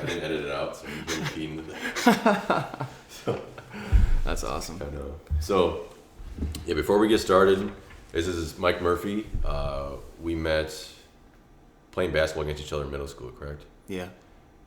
I didn't edit it out, so you didn't feed into that. So, that's awesome. I know. So, yeah, before we get started, this is Mike Murphy. We met playing basketball against each other in middle school, correct? Yeah.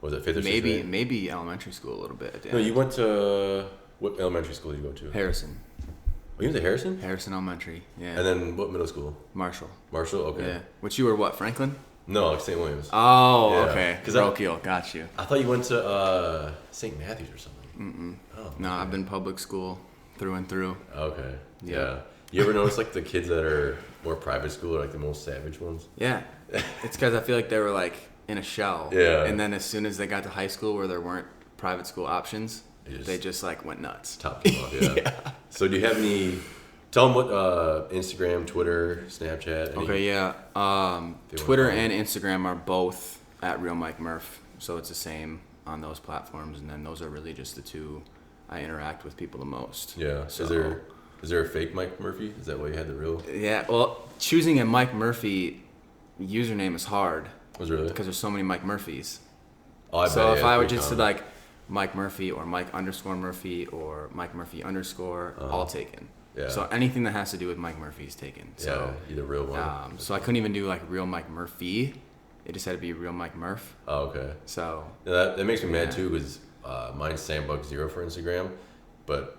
Was it 5th or 6th grade? Maybe elementary school a little bit at the No, end. you went to, what elementary school did you go to? Harrison. Oh, you went to Harrison? Harrison Elementary, yeah. And then what middle school? Marshall. Marshall? Okay. Yeah. Which you were what, Franklin? No, like St. Williams. Oh, Yeah. okay. Parochial, got you. I thought you went to St. Matthews or something. Oh, No, I've been public school through and through. Okay. Yeah. Yeah. You ever notice like the kids that are more private school are like the most savage ones? Yeah. It's because I feel like they were like in a shell. Yeah. And then as soon as they got to high school where there weren't private school options, they just like went nuts. Top them off, yeah. Yeah. So do you have any? Tell them what Instagram, Twitter, Snapchat. Okay, yeah. Twitter and Instagram are both at Real Mike Murph, so it's the same on those platforms, and then those are really just the two I interact with people the most. Yeah. So, Is there a fake Mike Murphy? Is that why you had the real? Yeah. Well, choosing a Mike Murphy username is hard. Was it really? Because there's so many Mike Murphys. Oh, So if I would pretty just common. like Mike Murphy or Mike _ Murphy or Mike Murphy _ all taken. Yeah. So anything that has to do with Mike Murphy is taken. So yeah, you're the real one. so I couldn't even do like Real Mike Murphy. It just had to be Real Mike Murph. Oh, okay. So Yeah, that makes me mad too because mine's SamBuck0 for Instagram, but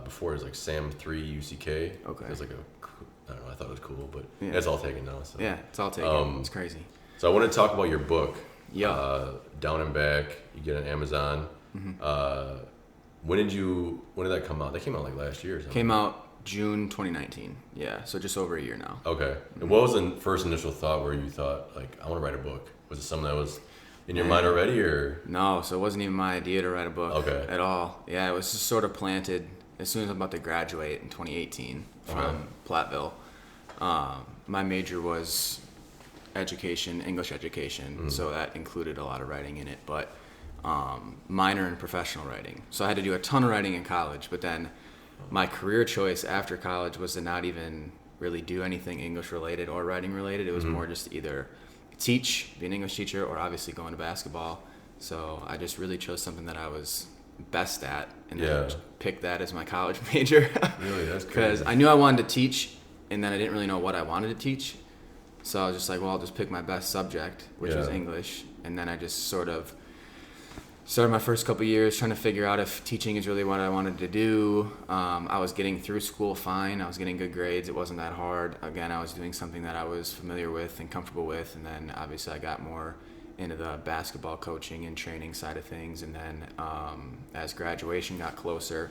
before it was like Sam3UCK. Okay. It was like I don't know. I thought it was cool, but Yeah. it's all taken now. So. yeah, it's all taken. It's crazy. So I want to talk about your book. Yeah. Down and Back. You get it on Amazon. When did that come out? That came out like last year or something. Came out June 2019. Yeah, so just over a year now. Okay. And what was the first initial thought where you thought, like, I want to write a book? Was it something that was in your mind already, or? No, so it wasn't even my idea to write a book at all. Yeah, it was just sort of planted as soon as I'm about to graduate in 2018 from Platteville. My major was education, English education, so that included a lot of writing in it, but minor in professional writing. So I had to do a ton of writing in college, but then my career choice after college was to not even really do anything English related or writing related. It was more just either teach, be an English teacher, or obviously go into basketball. So I just really chose something that I was best at and then picked that as my college major. Really? That's crazy. Because I knew I wanted to teach, and then I didn't really know what I wanted to teach. So I was just like, well, I'll just pick my best subject, which was English. And then I just sort of started my first couple years trying to figure out if teaching is really what I wanted to do. I was getting through school fine. I was getting good grades. It wasn't that hard. Again, I was doing something that I was familiar with and comfortable with. And then obviously I got more into the basketball coaching and training side of things. And then as graduation got closer,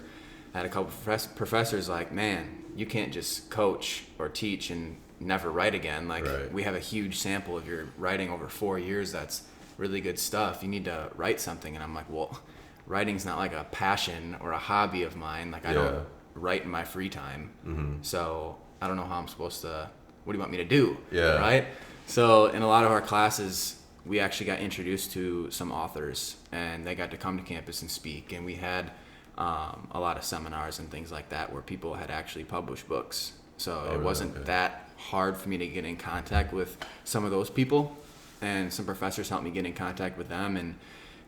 I had a couple professors like, man, you can't just coach or teach and never write again. Like we have a huge sample of your writing over 4 years. That's really good stuff. You need to write something. And I'm like, well, writing's not like a passion or a hobby of mine. Like I don't write in my free time. So I don't know how I'm supposed to, what do you want me to do? Right? So in a lot of our classes, we actually got introduced to some authors and they got to come to campus and speak. And we had a lot of seminars and things like that where people had actually published books. So it wasn't that hard for me to get in contact with some of those people. And some professors helped me get in contact with them, and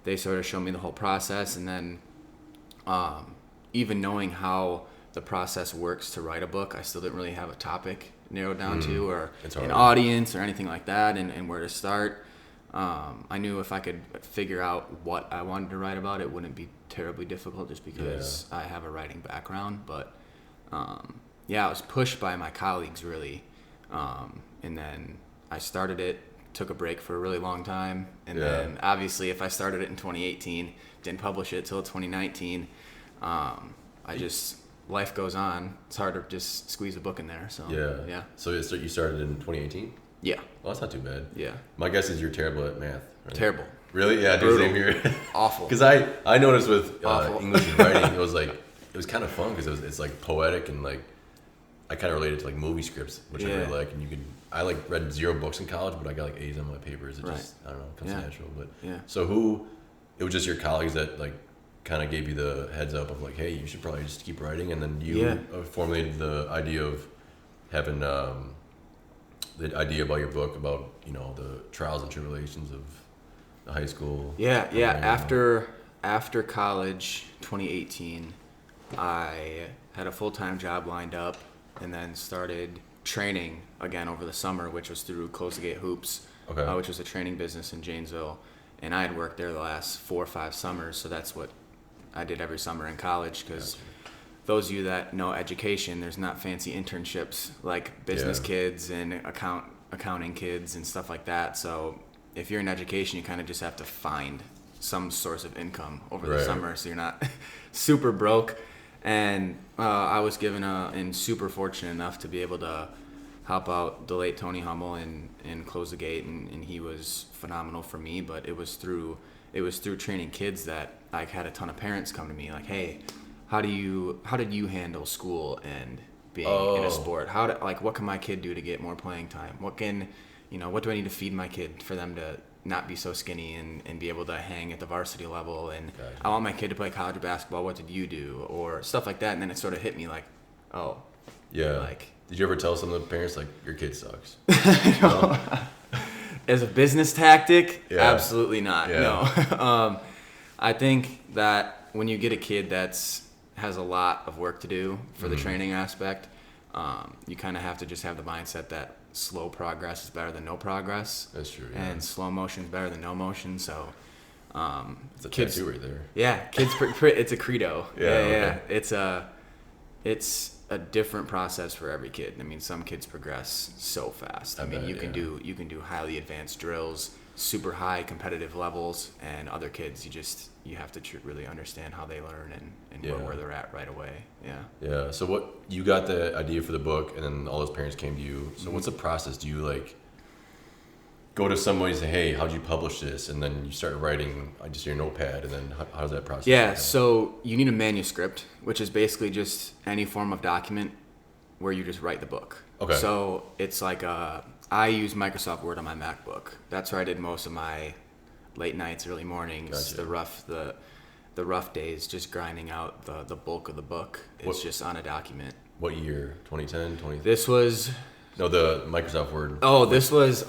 they sort of showed me the whole process. And then even knowing how the process works to write a book, I still didn't really have a topic narrowed down to, or an audience or anything like that, and where to start. I knew if I could figure out what I wanted to write about, it wouldn't be terribly difficult just because I have a writing background. But I was pushed by my colleagues really. And then I started it, took a break for a really long time. And then obviously if I started it in 2018, didn't publish it till 2019, life goes on. It's hard to just squeeze a book in there. So So you started in 2018? Yeah. Well, that's not too bad. Yeah. My guess is you're terrible at math. Right? Terrible. Really? Yeah, dude, same here. Awful. Because I noticed with English and writing, it was kind of fun because it's like poetic and like I kind of related to like movie scripts, which I really like. And I like read 0 books in college, but I got like A's on my papers. It just, I don't know, comes natural. But so it was just your colleagues that like kind of gave you the heads up of like, hey, you should probably just keep writing. And then you formulated the idea of having the idea about your book about, the trials and tribulations of high school. Yeah. After college, 2018, I had a full-time job lined up, and then started training again over the summer, which was through Close the Gate Hoops, which was a training business in Janesville. And I had worked there the last 4 or 5 summers, so that's what I did every summer in college. Because those of you that know education, there's not fancy internships like business kids and accounting kids and stuff like that. So if you're in education, you kind of just have to find some source of income over the summer, so you're not super broke. And I was given and super fortunate enough to be able to help out the late Tony Hummel and Close the Gate, and he was phenomenal for me. But it was through training kids that I had a ton of parents come to me like, hey, how did you handle school and being in a sport? What can my kid do to get more playing time? What do I need to feed my kid for them to not be so skinny and be able to hang at the varsity level? And I want my kid to play college basketball. What did you do? Or stuff like that. And then it sort of hit me like, oh. Yeah. Like, did you ever tell some of the parents, like, your kid sucks? No. As a business tactic, absolutely not. Yeah. No. I think that when you get a kid that's has a lot of work to do for the training aspect, you kind of have to just have the mindset that slow progress is better than no progress. That's true. Yeah. And slow motion is better than no motion. So it's a tattoo right there. Yeah, kids. It's a credo. Yeah. It's a different process for every kid. I mean, some kids progress so fast. I mean, you can do highly advanced drills, super high competitive levels, and other kids you have to really understand how they learn and where they're at right away. Yeah. So you got the idea for the book, and then all those parents came to you. So what's the process? Do you like go to somebody and say, hey, how'd you publish this? And then you start writing just your notepad, and then how does that process happen? So you need a manuscript, which is basically just any form of document where you just write the book. Okay. So it's like I use Microsoft Word on my MacBook. That's where I did most of my late nights, early mornings, gotcha. the rough days, just grinding out the bulk of the book. It's just on a document. What year? 2010, 20? This was... No, the Microsoft Word. This was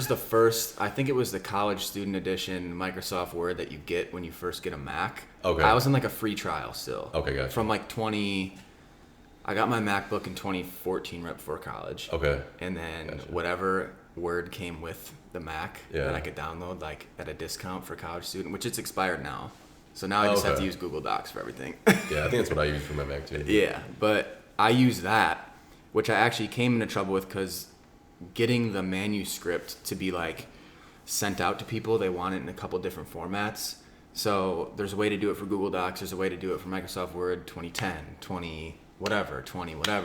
the first, I think it was the college student edition Microsoft Word that you get when you first get a Mac. Okay. I was in like a free trial still. Okay, gotcha. From like I got my MacBook in 2014 right before college. Okay. And then whatever Word came with the Mac that I could download like at a discount for a college student, which it's expired now. So now I just have to use Google Docs for everything. Yeah, I think that's what I use for my Mac too. Yeah, but I use that, which I actually came into trouble with because getting the manuscript to be like sent out to people, they want it in a couple different formats. So there's a way to do it for Google Docs. There's a way to do it for Microsoft Word 2010, 20 whatever,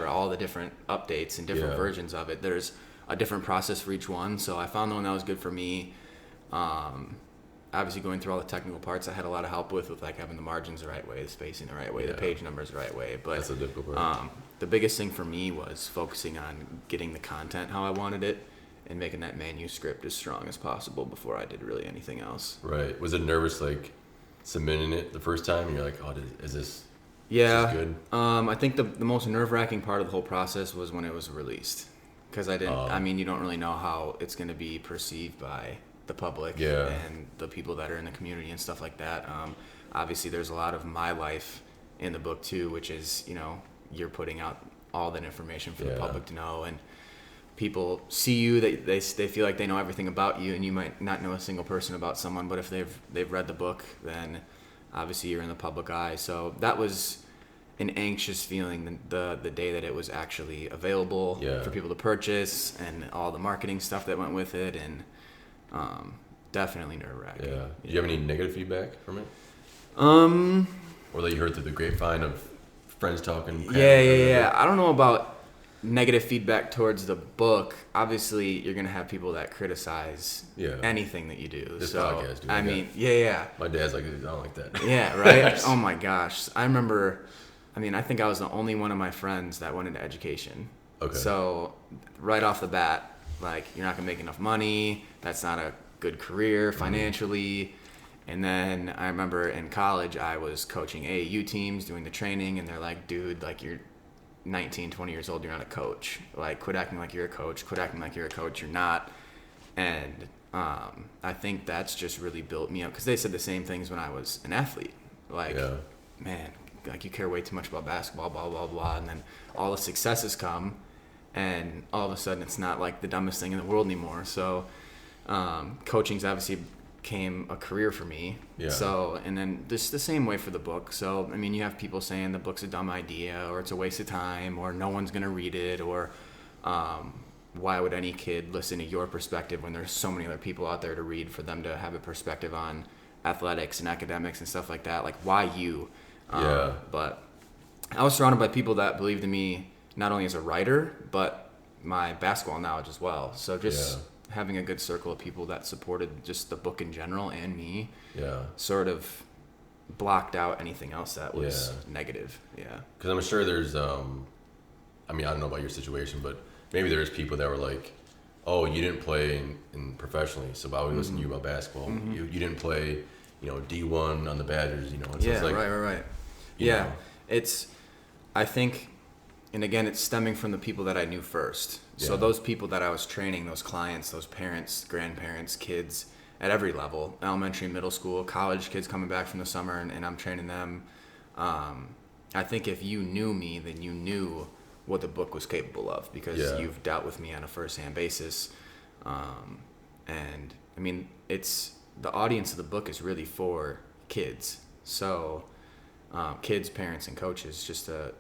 all the different updates and different versions of it. There's a different process for each one. So I found the one that was good for me. Obviously going through all the technical parts I had a lot of help with like having the margins the right way, the spacing the right way, the page numbers the right way. But that's a difficult part. The biggest thing for me was focusing on getting the content how I wanted it and making that manuscript as strong as possible before I did really anything else. Right. Was it nervous like submitting it the first time? And you're like, oh, is this good? I think the most nerve-wracking part of the whole process was when it was released. Because you don't really know how it's going to be perceived by the public and the people that are in the community and stuff like that. Obviously, there's a lot of my life in the book too, which is, you're putting out all that information for the public to know, and people see you, they feel like they know everything about you, and you might not know a single person about someone, but if they've read the book, then obviously you're in the public eye. So that was an anxious feeling the day that it was actually available for people to purchase, and all the marketing stuff that went with it, and definitely nerve-wracking. Yeah. Did you have any negative feedback from it? Or that you heard through the grapevine of friends talking? Yeah. I don't know about negative feedback towards the book. Obviously, you're going to have people that criticize anything that you do. This podcast, dude. I mean, yeah. My dad's like, I don't like that. Yeah, right? Oh, my gosh. I remember, I think I was the only one of my friends that went into education. Okay. So right off the bat, like, you're not going to make enough money. That's not a good career financially. And then I remember in college, I was coaching AAU teams, doing the training, and they're like, dude, like, you're 19, 20 years old, you're not a coach. Like, quit acting like you're a coach. Quit acting like you're a coach. You're not. And I think that's just really built me up, because they said the same things when I was an athlete. Like, man, like you care way too much about basketball, blah, blah, blah. And then all the successes come, and all of a sudden it's not like the dumbest thing in the world anymore. So coaching's obviously became a career for me. Yeah. So, and then this the same way for the book. So, I mean, you have people saying the book's a dumb idea, or it's a waste of time, or no one's going to read it, or why would any kid listen to your perspective when there's so many other people out there to read for them to have a perspective on athletics and academics and stuff like that? Like, why you? But I was surrounded by people that believed in me not only as a writer, but my basketball knowledge as well. So just having a good circle of people that supported just the book in general and me sort of blocked out anything else that was negative. Yeah. Because I'm sure there's, I mean, I don't know about your situation, but maybe there's people that were like, oh, you didn't play in professionally, so why would we listen to you about basketball? You didn't play, D1 on the Badgers, And so it's like, right. Yeah. It's, I think, and again, it's stemming from the people that I knew first. So those people that I was training, those clients, those parents, grandparents, kids at every level, elementary, middle school, college kids coming back from the summer, and I'm training them. I think if you knew me, then you knew what the book was capable of, because you've dealt with me on a first-hand basis. And I mean, it's the audience of the book is really for kids. So kids, parents, and coaches, just to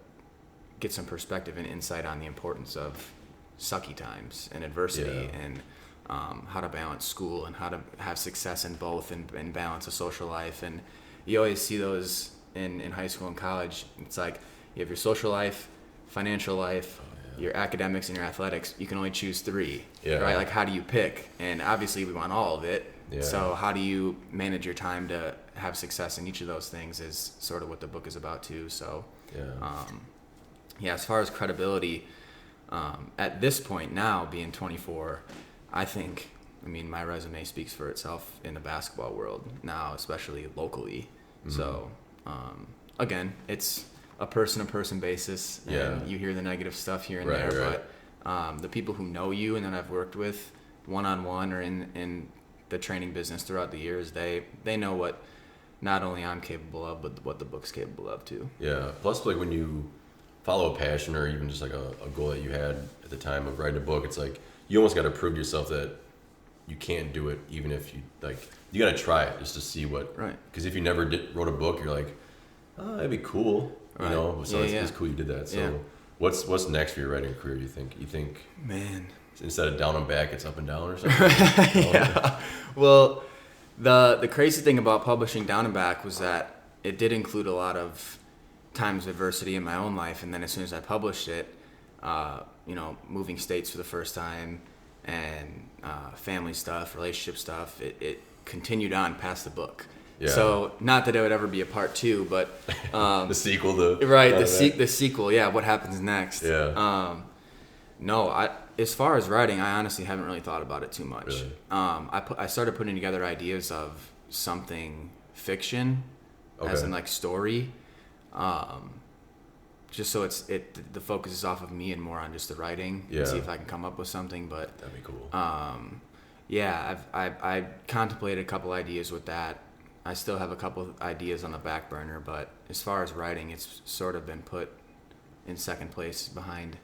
get some perspective and insight on the importance of sucky times and adversity and how to balance school and how to have success in both and balance a social life. And you always see those in high school and college. It's like you have your social life, financial life, your academics, and your athletics. You can only choose 3, right? Like, how do you pick? And obviously we want all of it. So how do you manage your time to have success in each of those things is sort of what the book is about too. So as far as credibility, at this point now, being 24, I mean, my resume speaks for itself in the basketball world now, especially locally. So, again, it's a person-to-person basis, and you hear the negative stuff here and there, but the people who know you and that I've worked with one-on-one or in the training business throughout the years, they know what not only I'm capable of, but what the book's capable of too. Yeah. Plus, like, when you follow a passion or even just like a goal that you had at the time of writing a book, it's like you almost got to prove to yourself that you can't do it, even if you you got to try it just to see what. Right. Because if you never wrote a book, you're like, oh, that'd be cool, So it's cool you did that. So what's next for your writing career? You think? Man. Instead of down and back, it's up and down or something? Well, the crazy thing about publishing Down and Back was that it did include a lot of times of adversity in my own life, and then as soon as I published it, moving states for the first time, and family stuff, relationship stuff, it continued on past the book. Yeah. So not that it would ever be a part 2, but the sequel, the sequel. Yeah, what happens next? Yeah. No, as far as writing, I honestly haven't really thought about it too much. Really? I started putting together ideas of something fiction, as in like story, just so the focus is off of me and more on just the writing. And see if I can come up with something. But that'd be cool. I contemplated a couple ideas with that. I still have a couple ideas on the back burner, but as far as writing, it's sort of been put in second place behind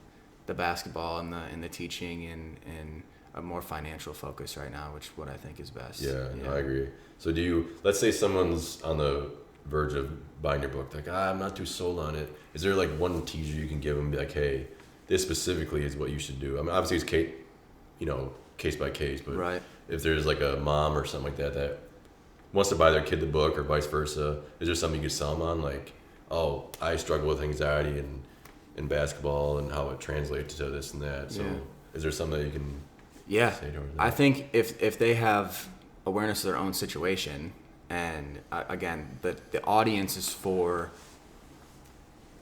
the basketball and the teaching and a more financial focus right now, which what I think is best. Yeah. No, I agree. So let's say someone's on the verge of buying your book, like, I'm not too sold on it. Is there like one teaser you can give them, be like, hey, this specifically is what you should do? I mean, obviously it's case by case, but if there's like a mom or something like that wants to buy their kid the book or vice versa, is there something you could sell them on? Like, oh, I struggle with anxiety and in basketball and how it translates to this and that. So is there something that you can say to them? I think if they have awareness of their own situation, and again, the audience is for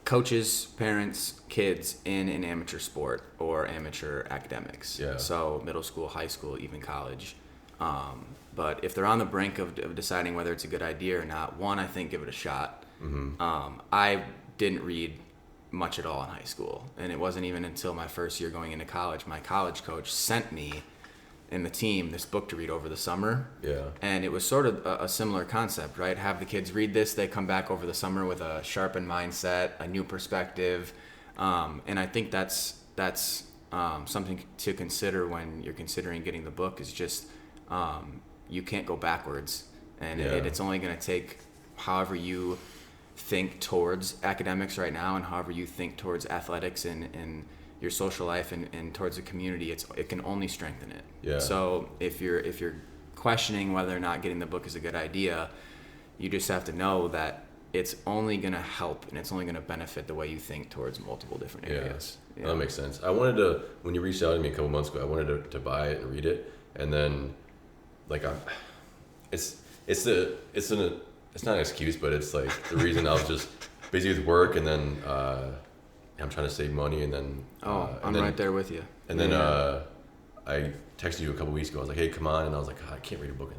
coaches, parents, kids in an amateur sport or amateur academics. Yeah. So middle school, high school, even college. But if they're on the brink of deciding whether it's a good idea or not, one, I think give it a shot. Mm-hmm. I didn't read much at all in high school, and it wasn't even until my first year going into college, my college coach sent me and the team this book to read over the summer. Yeah. And it was sort of a similar concept, right? Have the kids read this. They come back over the summer with a sharpened mindset, a new perspective. And I think that's something to consider when you're considering getting the book is just you can't go backwards. And it's only going to take however you think towards academics right now and however you think towards athletics and your social life and towards the community, it can only strengthen it. Yeah. So if you're questioning whether or not getting the book is a good idea, you just have to know that it's only going to help and it's only going to benefit the way you think towards multiple different areas. Yeah. That makes sense. I wanted to, when you reached out to me a couple months ago, I wanted to buy it and read it, and then like it's not an excuse, but it's like the reason I was just busy with work, and then I'm trying to save money, and then I'm right there with you. And then I texted you a couple weeks ago. I was like, hey, come on, and I was like, God, I can't read a book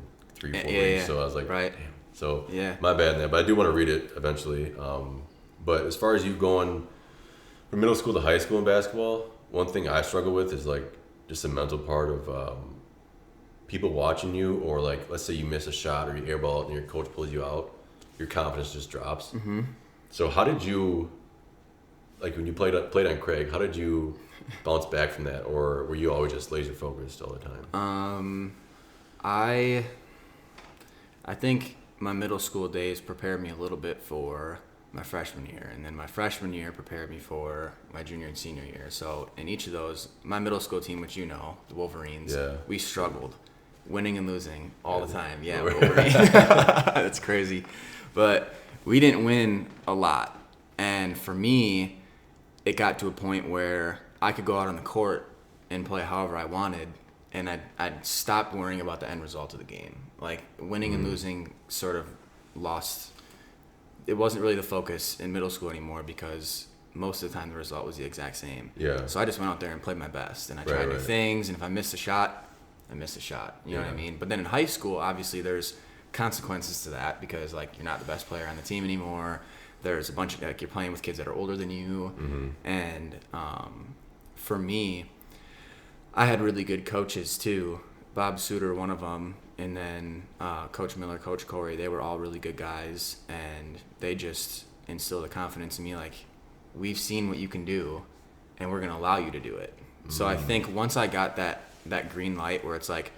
in 3-4 weeks. So I was like, right. Damn. So my bad in that, but I do want to read it eventually. But as far as you going from middle school to high school in basketball, one thing I struggle with is like just the mental part of people watching you, or like let's say you miss a shot or you airball and your coach pulls you out, your confidence just drops. Mm-hmm. So how did you, like when you played on Craig, how did you bounce back from that, or were you always just laser focused all the time? I think my middle school days prepared me a little bit for my freshman year, and then my freshman year prepared me for my junior and senior year. So in each of those, my middle school team, which you know, the Wolverines, we struggled, winning and losing all the time. Yeah, Wolverines. That's crazy. But we didn't win a lot. And for me, it got to a point where I could go out on the court and play however I wanted, and I'd stop worrying about the end result of the game. Like, winning and losing sort of lost. It wasn't really the focus in middle school anymore because most of the time the result was the exact same. Yeah. So I just went out there and played my best, and I tried new things, and if I missed a shot, I missed a shot. You know what I mean? But then in high school, obviously there's consequences to that because, like, you're not the best player on the team anymore. There's a bunch of, like, you're playing with kids that are older than you. Mm-hmm. And for me, I had really good coaches too. Bob Suter, one of them, and then Coach Miller, Coach Corey. They were all really good guys, and they just instilled the confidence in me, like, we've seen what you can do, and we're going to allow you to do it. Mm-hmm. So I think once I got that green light where it's like,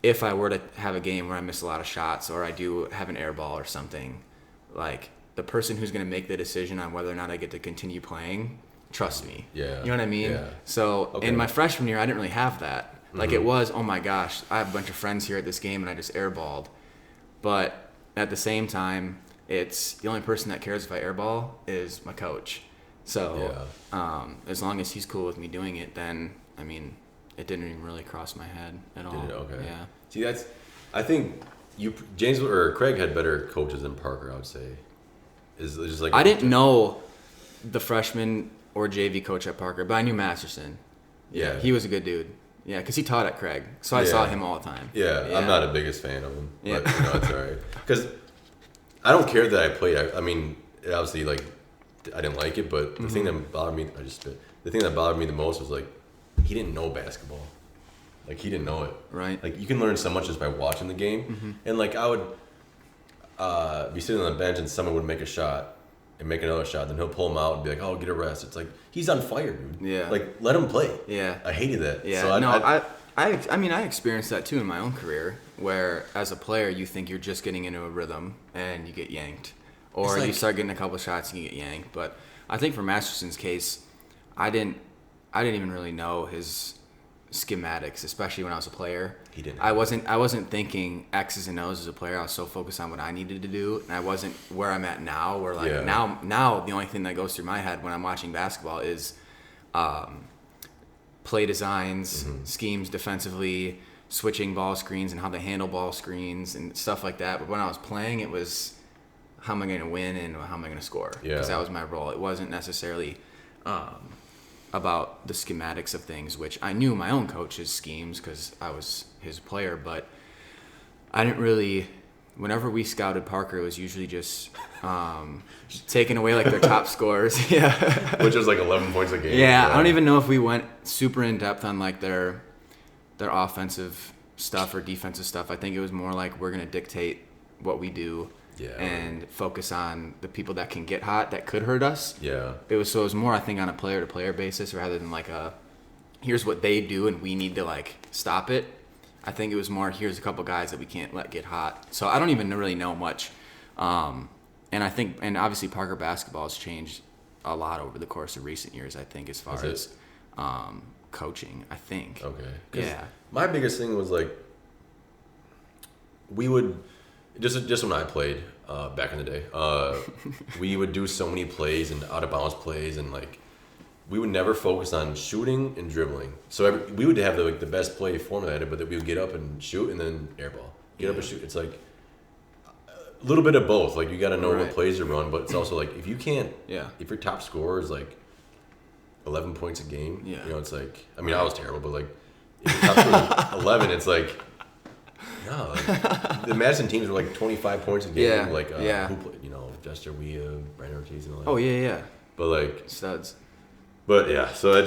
if I were to have a game where I miss a lot of shots or I do have an air ball or something, like, the person who's going to make the decision on whether or not I get to continue playing, trust me. Yeah. You know what I mean? Yeah. So in my freshman year, I didn't really have that. Like, it was, oh my gosh, I have a bunch of friends here at this game and I just airballed. But at the same time, it's the only person that cares if I airball is my coach. So as long as he's cool with me doing it, then, I mean, it didn't even really cross my head at all. Did it? Okay. Yeah. See, I think James or Craig had better coaches than Parker, I would say. Is just like I didn't know the freshman or JV coach at Parker, but I knew Masterson. Yeah. He was a good dude. Yeah, because he taught at Craig, so I saw him all the time. Yeah, I'm not the biggest fan of him, but it's all right. Because I don't care that I played. I mean, obviously, like, I didn't like it, but the thing that bothered me, the thing that bothered me the most was, like, he didn't know basketball. Like, he didn't know it. Right. Like, you can learn so much just by watching the game. And, like, I would be sitting on the bench and someone would make a shot and make another shot, then he'll pull him out and be like, "Oh, get a rest." It's like, he's on fire, dude. Yeah. Like, let him play. Yeah. I hated that. Yeah. So I mean, I experienced that too in my own career, where as a player you think you're just getting into a rhythm and you get yanked, or you start getting a couple shots and you get yanked. But I think for Masterson's case, I didn't even really know his schematics, especially when I was a player. He didn't. I wasn't thinking X's and O's as a player. I was so focused on what I needed to do, and I wasn't where I'm at now. Where, like, now the only thing that goes through my head when I'm watching basketball is play designs, schemes defensively, switching ball screens, and how they handle ball screens and stuff like that. But when I was playing, it was how am I going to win and how am I going to score? Because that was my role. It wasn't necessarily about the schematics of things, which I knew my own coach's schemes because I was his player, but I didn't really. Whenever we scouted Parker, it was usually just taking away, like, their top scorers. Yeah, which was like 11 points a game. Yeah, I don't even know if we went super in depth on, like, their their offensive stuff or defensive stuff. I think it was more like we're going to dictate what we do and focus on the people that can get hot, that could hurt us. Yeah. It was more, I think, on a player-to-player basis rather than like here's what they do and we need to like stop it. I think it was more, here's a couple guys that we can't let get hot. So I don't even really know much. And I think, and obviously Parker basketball has changed a lot over the course of recent years, I think, as far as coaching, I think. Okay. Yeah. My biggest thing was like, we would, just when I played back in the day, we would do so many plays and out of bounds plays, and like, we would never focus on shooting and dribbling. So we would have the best play formulated, but that we would get up and shoot and then airball. Get up and shoot. It's like a little bit of both. Like, you got to know what plays to run, but it's also like, if you can't, if your top scorer is like 11 points a game, you know, it's like, I mean, I was terrible, but like, if your top scorer is 11, it's like, no, like, the Madison teams were like 25 points a game. Like, who played, you know, Jester Weah, Brandon Ortiz, and all that. Oh, yeah. But like, studs. But yeah, so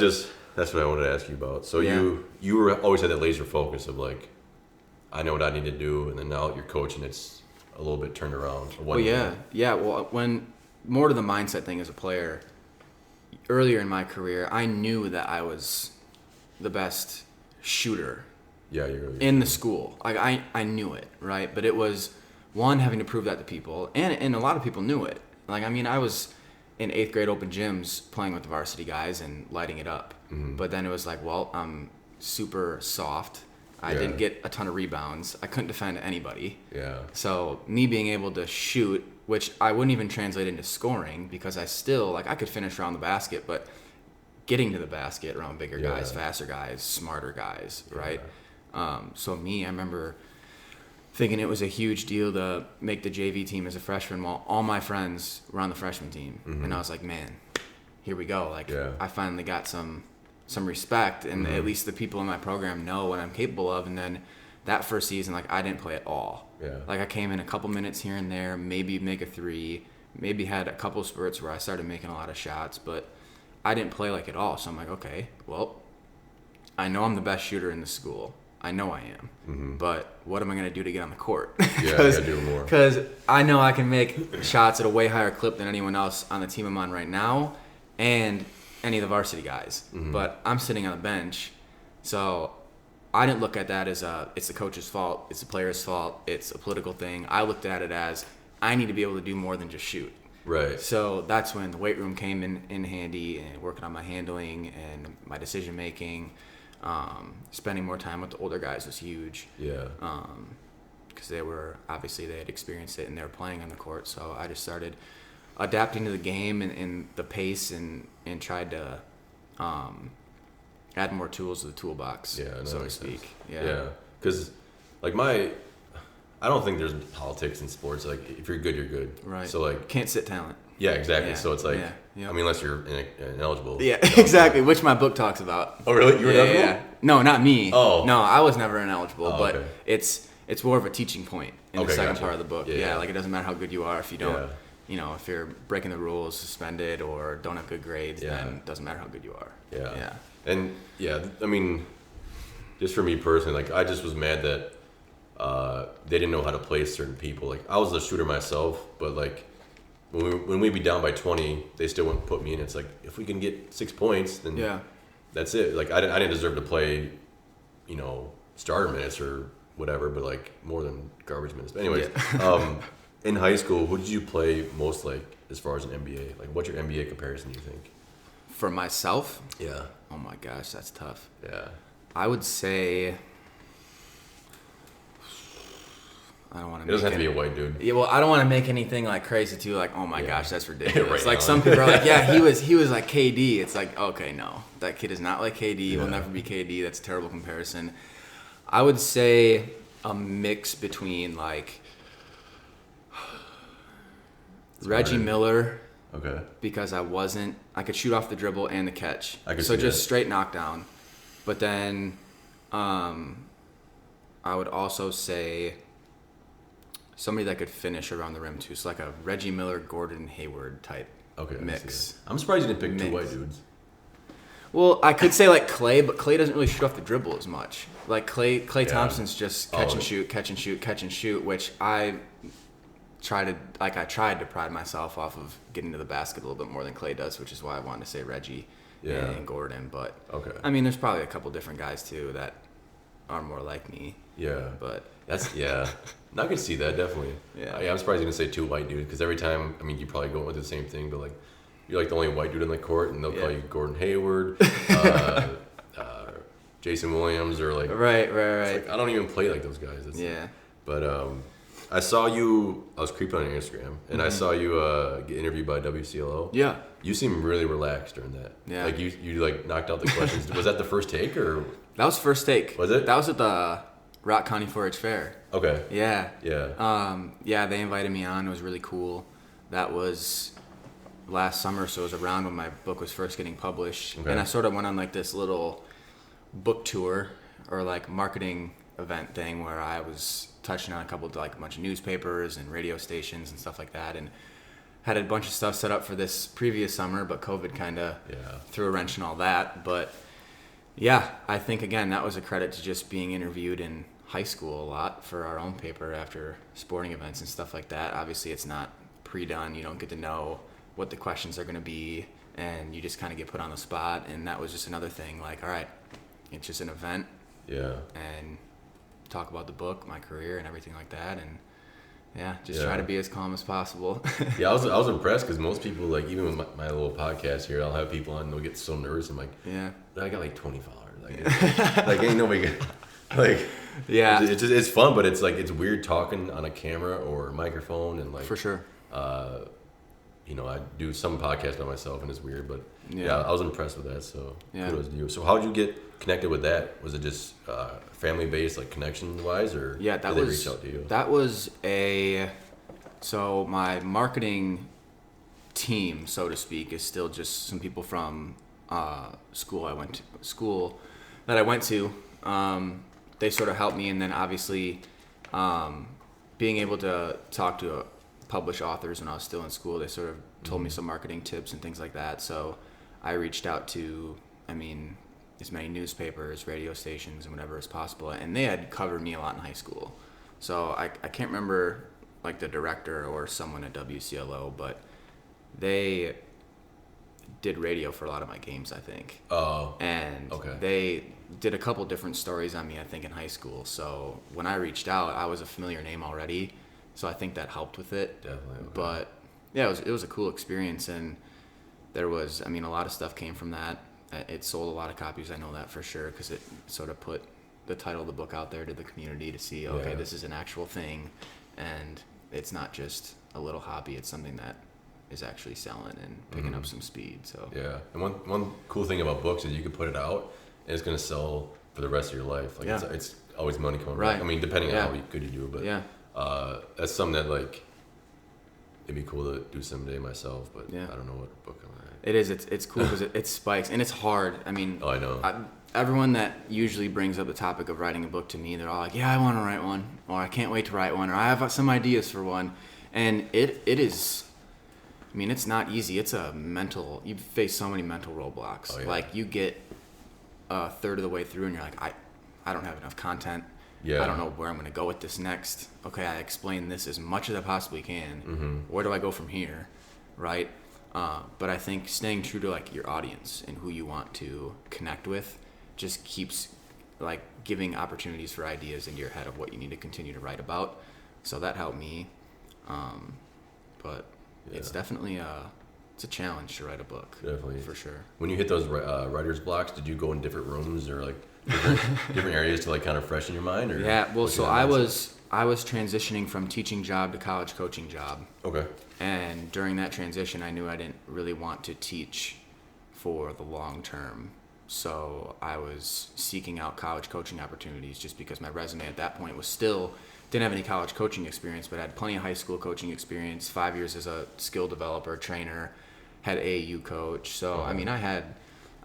that's what I wanted to ask you about. So you were always had that laser focus of like, I know what I need to do, and then now you're coaching, it's a little bit turned around. Well, yeah. Well, when more to the mindset thing as a player, earlier in my career, I knew that I was the best shooter. Yeah, you're really in the school. Like I knew it, right? But it was one, having to prove that to people, and a lot of people knew it. Like, I mean, I was in 8th grade open gyms playing with the varsity guys and lighting it up. Mm-hmm. But then it was like, well, I'm super soft. I didn't get a ton of rebounds. I couldn't defend anybody. Yeah. So me being able to shoot, which I wouldn't even translate into scoring, because I still, like, I could finish around the basket, but getting to the basket around bigger guys, faster guys, smarter guys, right? So I remember thinking it was a huge deal to make the JV team as a freshman while all my friends were on the freshman team. Mm-hmm. And I was like, man, here we go. Like, I finally got some respect, and at least the people in my program know what I'm capable of. And then that first season, like, I didn't play at all. Yeah. Like, I came in a couple minutes here and there, maybe make a three, maybe had a couple spurts where I started making a lot of shots, but I didn't play like at all. So I'm like, okay, well, I know I'm the best shooter in the school. I know I am, but what am I going to do to get on the court? Yeah, I got to do more. Because I know I can make shots at a way higher clip than anyone else on the team I'm on right now, and any of the varsity guys. Mm-hmm. But I'm sitting on the bench, so I didn't look at that as it's the coach's fault, it's the player's fault, it's a political thing. I looked at it as I need to be able to do more than just shoot. Right. So that's when the weight room came in handy, and working on my handling and my decision making. Spending more time with the older guys was huge. Yeah. Because they had experienced it and they were playing on the court. So I just started adapting to the game and the pace and tried to add more tools to the toolbox, so to speak. Sense. Yeah. Because like I don't think there's politics in sports. Like, if you're good, you're good. Right. So like, can't sit talent. Yeah, exactly. Yeah. So it's like, I mean, unless you're ineligible. Yeah, exactly. Which my book talks about. Oh, really? You were ineligible? Yeah. No, not me. Oh. No, I was never ineligible, but it's more of a teaching point in the second part of the book. Yeah, like, it doesn't matter how good you are if you don't, if you're breaking the rules, suspended, or don't have good grades, then it doesn't matter how good you are. Yeah. And I mean, just for me personally, like, I just was mad that they didn't know how to play certain people. Like, I was a shooter myself, but like, when we'd be down by 20, they still wouldn't put me in. It's like, if we can get 6 points, then that's it. Like, I didn't deserve to play, starter minutes or whatever, but like more than garbage minutes. But anyways, in high school, who did you play most like as far as an NBA? Like, what's your NBA comparison, do you think? For myself? Yeah. Oh my gosh, that's tough. Yeah. I would say, I don't want to. It doesn't have to be a white dude. Yeah, well, I don't want to make anything like crazy too. Like, oh my gosh, that's ridiculous. Like, some people are like, yeah, he was like KD. It's like, okay, no, that kid is not like KD. Will never be KD. That's a terrible comparison. I would say a mix between like Reggie Miller. Okay. Because I could shoot off the dribble and the catch. So just straight knockdown. But then, I would also say somebody that could finish around the rim too. So like a Reggie Miller, Gordon Hayward type mix. I'm surprised you didn't pick two white dudes. Well, I could say like Clay, but Clay doesn't really shoot off the dribble as much. Like Clay Thompson's just catch and shoot, which I tried to pride myself off of getting to the basket a little bit more than Clay does, which is why I wanted to say Reggie and Gordon. But I mean, there's probably a couple different guys too that are more like me. Yeah. But that's I can see that definitely. Yeah. I'm surprised you didn't say two white dudes because every time, I mean, you probably go with the same thing, but like you're like the only white dude in the court, and they'll call you Gordon Hayward, Jason Williams, or like right. Like, I don't even play like those guys. But I saw you. I was creeping on your Instagram, and I saw you get interviewed by WCLO. Yeah. You seem really relaxed during that. Yeah. Like you like knocked out the questions. Was that the first take or? That was first take. Was it? That was at the Rock County 4-H Fair. Okay. Yeah. Yeah. They invited me on. It was really cool. That was last summer, so it was around when my book was first getting published. Okay. And I sort of went on like this little book tour or like marketing event thing where I was touching on a bunch of newspapers and radio stations and stuff like that, and had a bunch of stuff set up for this previous summer, but COVID kind of threw a wrench in all that. But yeah, I think again that was a credit to just being interviewed in high school a lot for our own paper after sporting events and stuff like that. Obviously it's not pre-done, you don't get to know what the questions are going to be, and you just kind of get put on the spot. And that was just another thing, like, all right, it's just an event, and talk about the book, my career, and everything like that, and try to be as calm as possible. I was impressed because most people, like, even with my little podcast here, I'll have people on and they'll get so nervous. I'm like, I got like 20 followers, like ain't nobody like, it's fun, but it's like it's weird talking on a camera or a microphone, and like for sure. I do some podcasts by myself, and it's weird, but I was impressed with that. So kudos to you. So how did you get connected with that? Was it just family based, like connection wise, or did they reach out to you? That was so my marketing team, so to speak, is still just some people from school that I went to. They sort of helped me, and then obviously being able to talk to published authors when I was still in school, they sort of told me some marketing tips and things like that. So I reached out to, as many newspapers, radio stations, and whatever as possible. And they had covered me a lot in high school. So I can't remember like the director or someone at WCLO, but they did radio for a lot of my games, I think. Oh. And they did a couple different stories on me, I think, in high school. So when I reached out, I was a familiar name already. So I think that helped with it. Definitely. Okay. But yeah, it was a cool experience, and there was, a lot of stuff came from that. It sold a lot of copies, I know that for sure, because it sort of put the title of the book out there to the community to see, this is an actual thing, and it's not just a little hobby, it's something that is actually selling and picking up some speed. So and one cool thing about books is you can put it out, and it's going to sell for the rest of your life. Like it's always money coming back. Depending on how good you do it, but that's something that like it'd be cool to do someday myself, but I don't know what book I'm gonna write. It is. It's cool because it spikes, and it's hard. I know. Everyone that usually brings up the topic of writing a book to me, they're all like, "Yeah, I want to write one," or "I can't wait to write one," or "I have some ideas for one," and it is. It's not easy. It's a mental. You face so many mental roadblocks. Oh, yeah. Like you get a third of the way through, and you're like, I don't have enough content. Yeah. I don't know where I'm going to go with this next. Okay, I explain this as much as I possibly can. Where do I go from here, right? But I think staying true to like your audience and who you want to connect with just keeps like giving opportunities for ideas into your head of what you need to continue to write about. So that helped me. But it's definitely it's a challenge to write a book. Definitely. For sure. When you hit those writer's blocks, did you go in different rooms or like different areas to like kind of freshen your mind? Or so I was transitioning from teaching job to college coaching job. Okay. And during that transition, I knew I didn't really want to teach for the long term. So I was seeking out college coaching opportunities just because my resume at that point was still didn't have any college coaching experience, but had plenty of high school coaching experience, 5 years as a skill developer, trainer, had AAU coach. So, I had,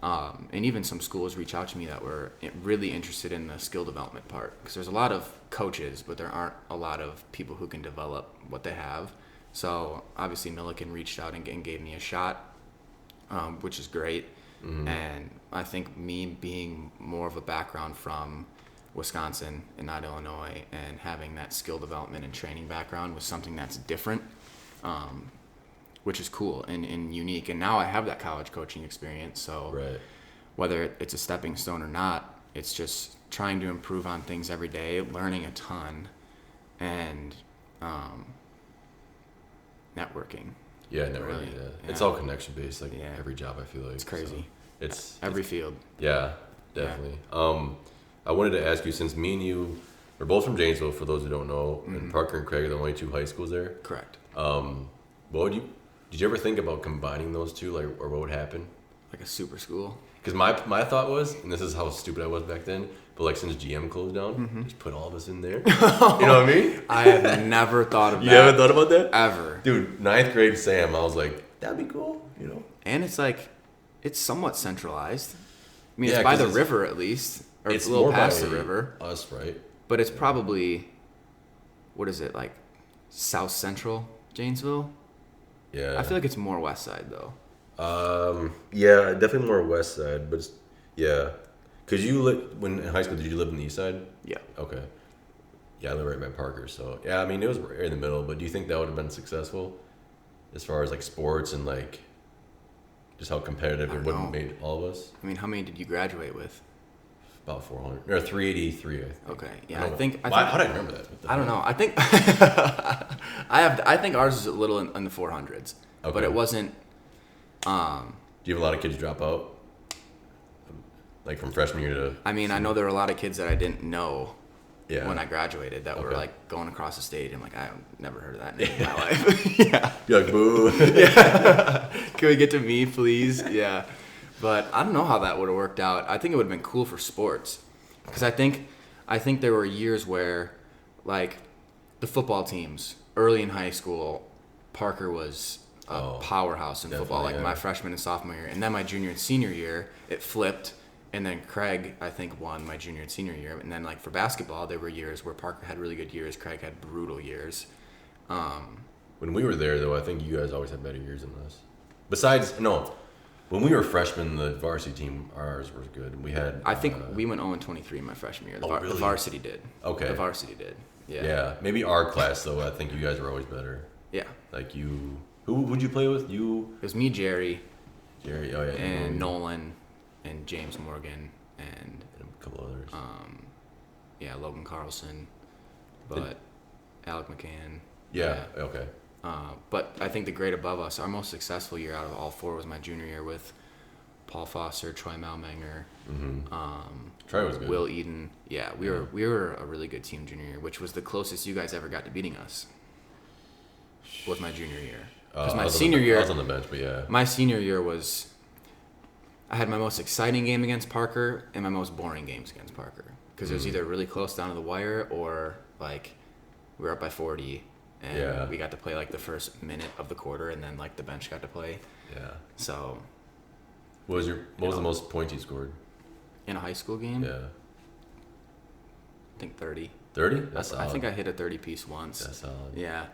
and even some schools reach out to me that were really interested in the skill development part. Because there's a lot of coaches, but there aren't a lot of people who can develop what they have. So, obviously, Milliken reached out and gave me a shot, which is great. And I think me being more of a background from Wisconsin and not Illinois, and having that skill development and training background was something that's different, which is cool and unique. And now I have that college coaching experience, so whether it's a stepping stone or not, it's just trying to improve on things every day, learning a ton, and networking. Yeah, networking. Really, it's all connection based, like every job. I feel like it's crazy. So it's every field. Yeah, definitely. I wanted to ask you, since me and you are both from Janesville, for those who don't know, and Parker and Craig are the only 2 high schools there. Correct. Did you ever think about combining those two, like, or what would happen? Like a super school? Because my thought was, and this is how stupid I was back then, but like since GM closed down, just put all of us in there. You know what I mean? I have never thought of that. You haven't thought about that? Ever. Dude, 9th grade Sam, I was like, that'd be cool, you know? And it's like, it's somewhat centralized. I mean, it's by the river at least. Or it's a little past the river. Us, right? But it's probably, what is it, like South Central Janesville? Yeah. I feel like it's more West Side though. Yeah, definitely more West Side, but yeah. Cause when in high school, did you live in the East Side? Yeah. Okay. Yeah, I live right by Parker, so yeah. I mean, it was right in the middle, but do you think that would have been successful, as far as like sports and like just how competitive it would have made all of us? I mean, how many did you graduate with? About 400 or 383. I think. Okay, yeah, I think. How did I remember that? I don't know. I think I think ours is a little in the 400s, but it wasn't. Do you have a lot of kids drop out? Like from freshman year to... I mean, I know there were a lot of kids that I didn't know when I graduated that were like going across the stage. I'm like, I've never heard of that name in my life. Yeah. You're like, boo. Yeah. Can we get to me, please? Yeah. But I don't know how that would have worked out. I think it would have been cool for sports. Because I think there were years where, like, the football teams, early in high school, Parker was a powerhouse in football, like my freshman and sophomore year. And then my junior and senior year, it flipped. And then Craig, I think, won my junior and senior year. And then, like, for basketball, there were years where Parker had really good years. Craig had brutal years. When we were there, though, I think you guys always had better years than us. When we were freshmen, the varsity team, ours was good. We had... I think we went 0-23 my freshman year. Really? The varsity did. Okay. The varsity did. Yeah. Yeah. Maybe our class, though, I think you guys were always better. Yeah. Like you... Who'd you play with? You... It was me, Jerry. Jerry, oh yeah. And Nolan. And James Morgan. And a couple others. Logan Carlson. But Alec McCann. Yeah, okay. But I think the grade above us, our most successful year out of all 4 was my junior year with Paul Foster, Troy Malmanger, Troy was good. Will Eden. Yeah, we were a really good team junior year, which was the closest you guys ever got to beating us. Was my junior year. Because my senior year, I was on the bench, but yeah. My senior year was, I had my most exciting game against Parker and my most boring games against Parker. Because it was either really close down to the wire or like we were up by 40. And we got to play like the first minute of the quarter, and then like the bench got to play. Yeah. So. What was the most points you scored? In a high school game? Yeah. I think 30. 30? That's solid. I think I hit a 30-piece once. That's solid. Yeah.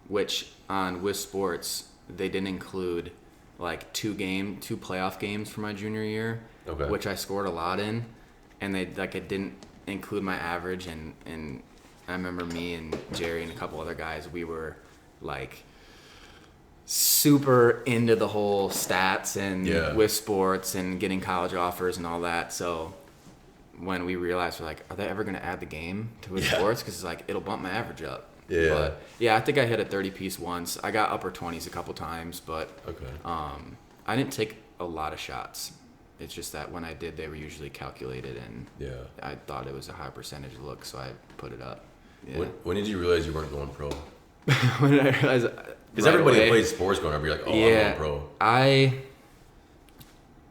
Which on Wiz Sports, they didn't include like 2 playoff games for my junior year. Okay. Which I scored a lot in, and it didn't include my average, and I remember me and Jerry and a couple other guys, we were like super into the whole stats and with sports and getting college offers and all that. So when we realized, we're like, are they ever going to add the game to with sports? Because it's like, it'll bump my average up. Yeah. But yeah, I think I hit a 30-piece once. I got upper 20s a couple times, but I didn't take a lot of shots. It's just that when I did, they were usually calculated, and I thought it was a high percentage look, so I put it up. Yeah. When did you realize you weren't going pro? When I realized, because everybody that plays sports going up, you're like, I'm going pro.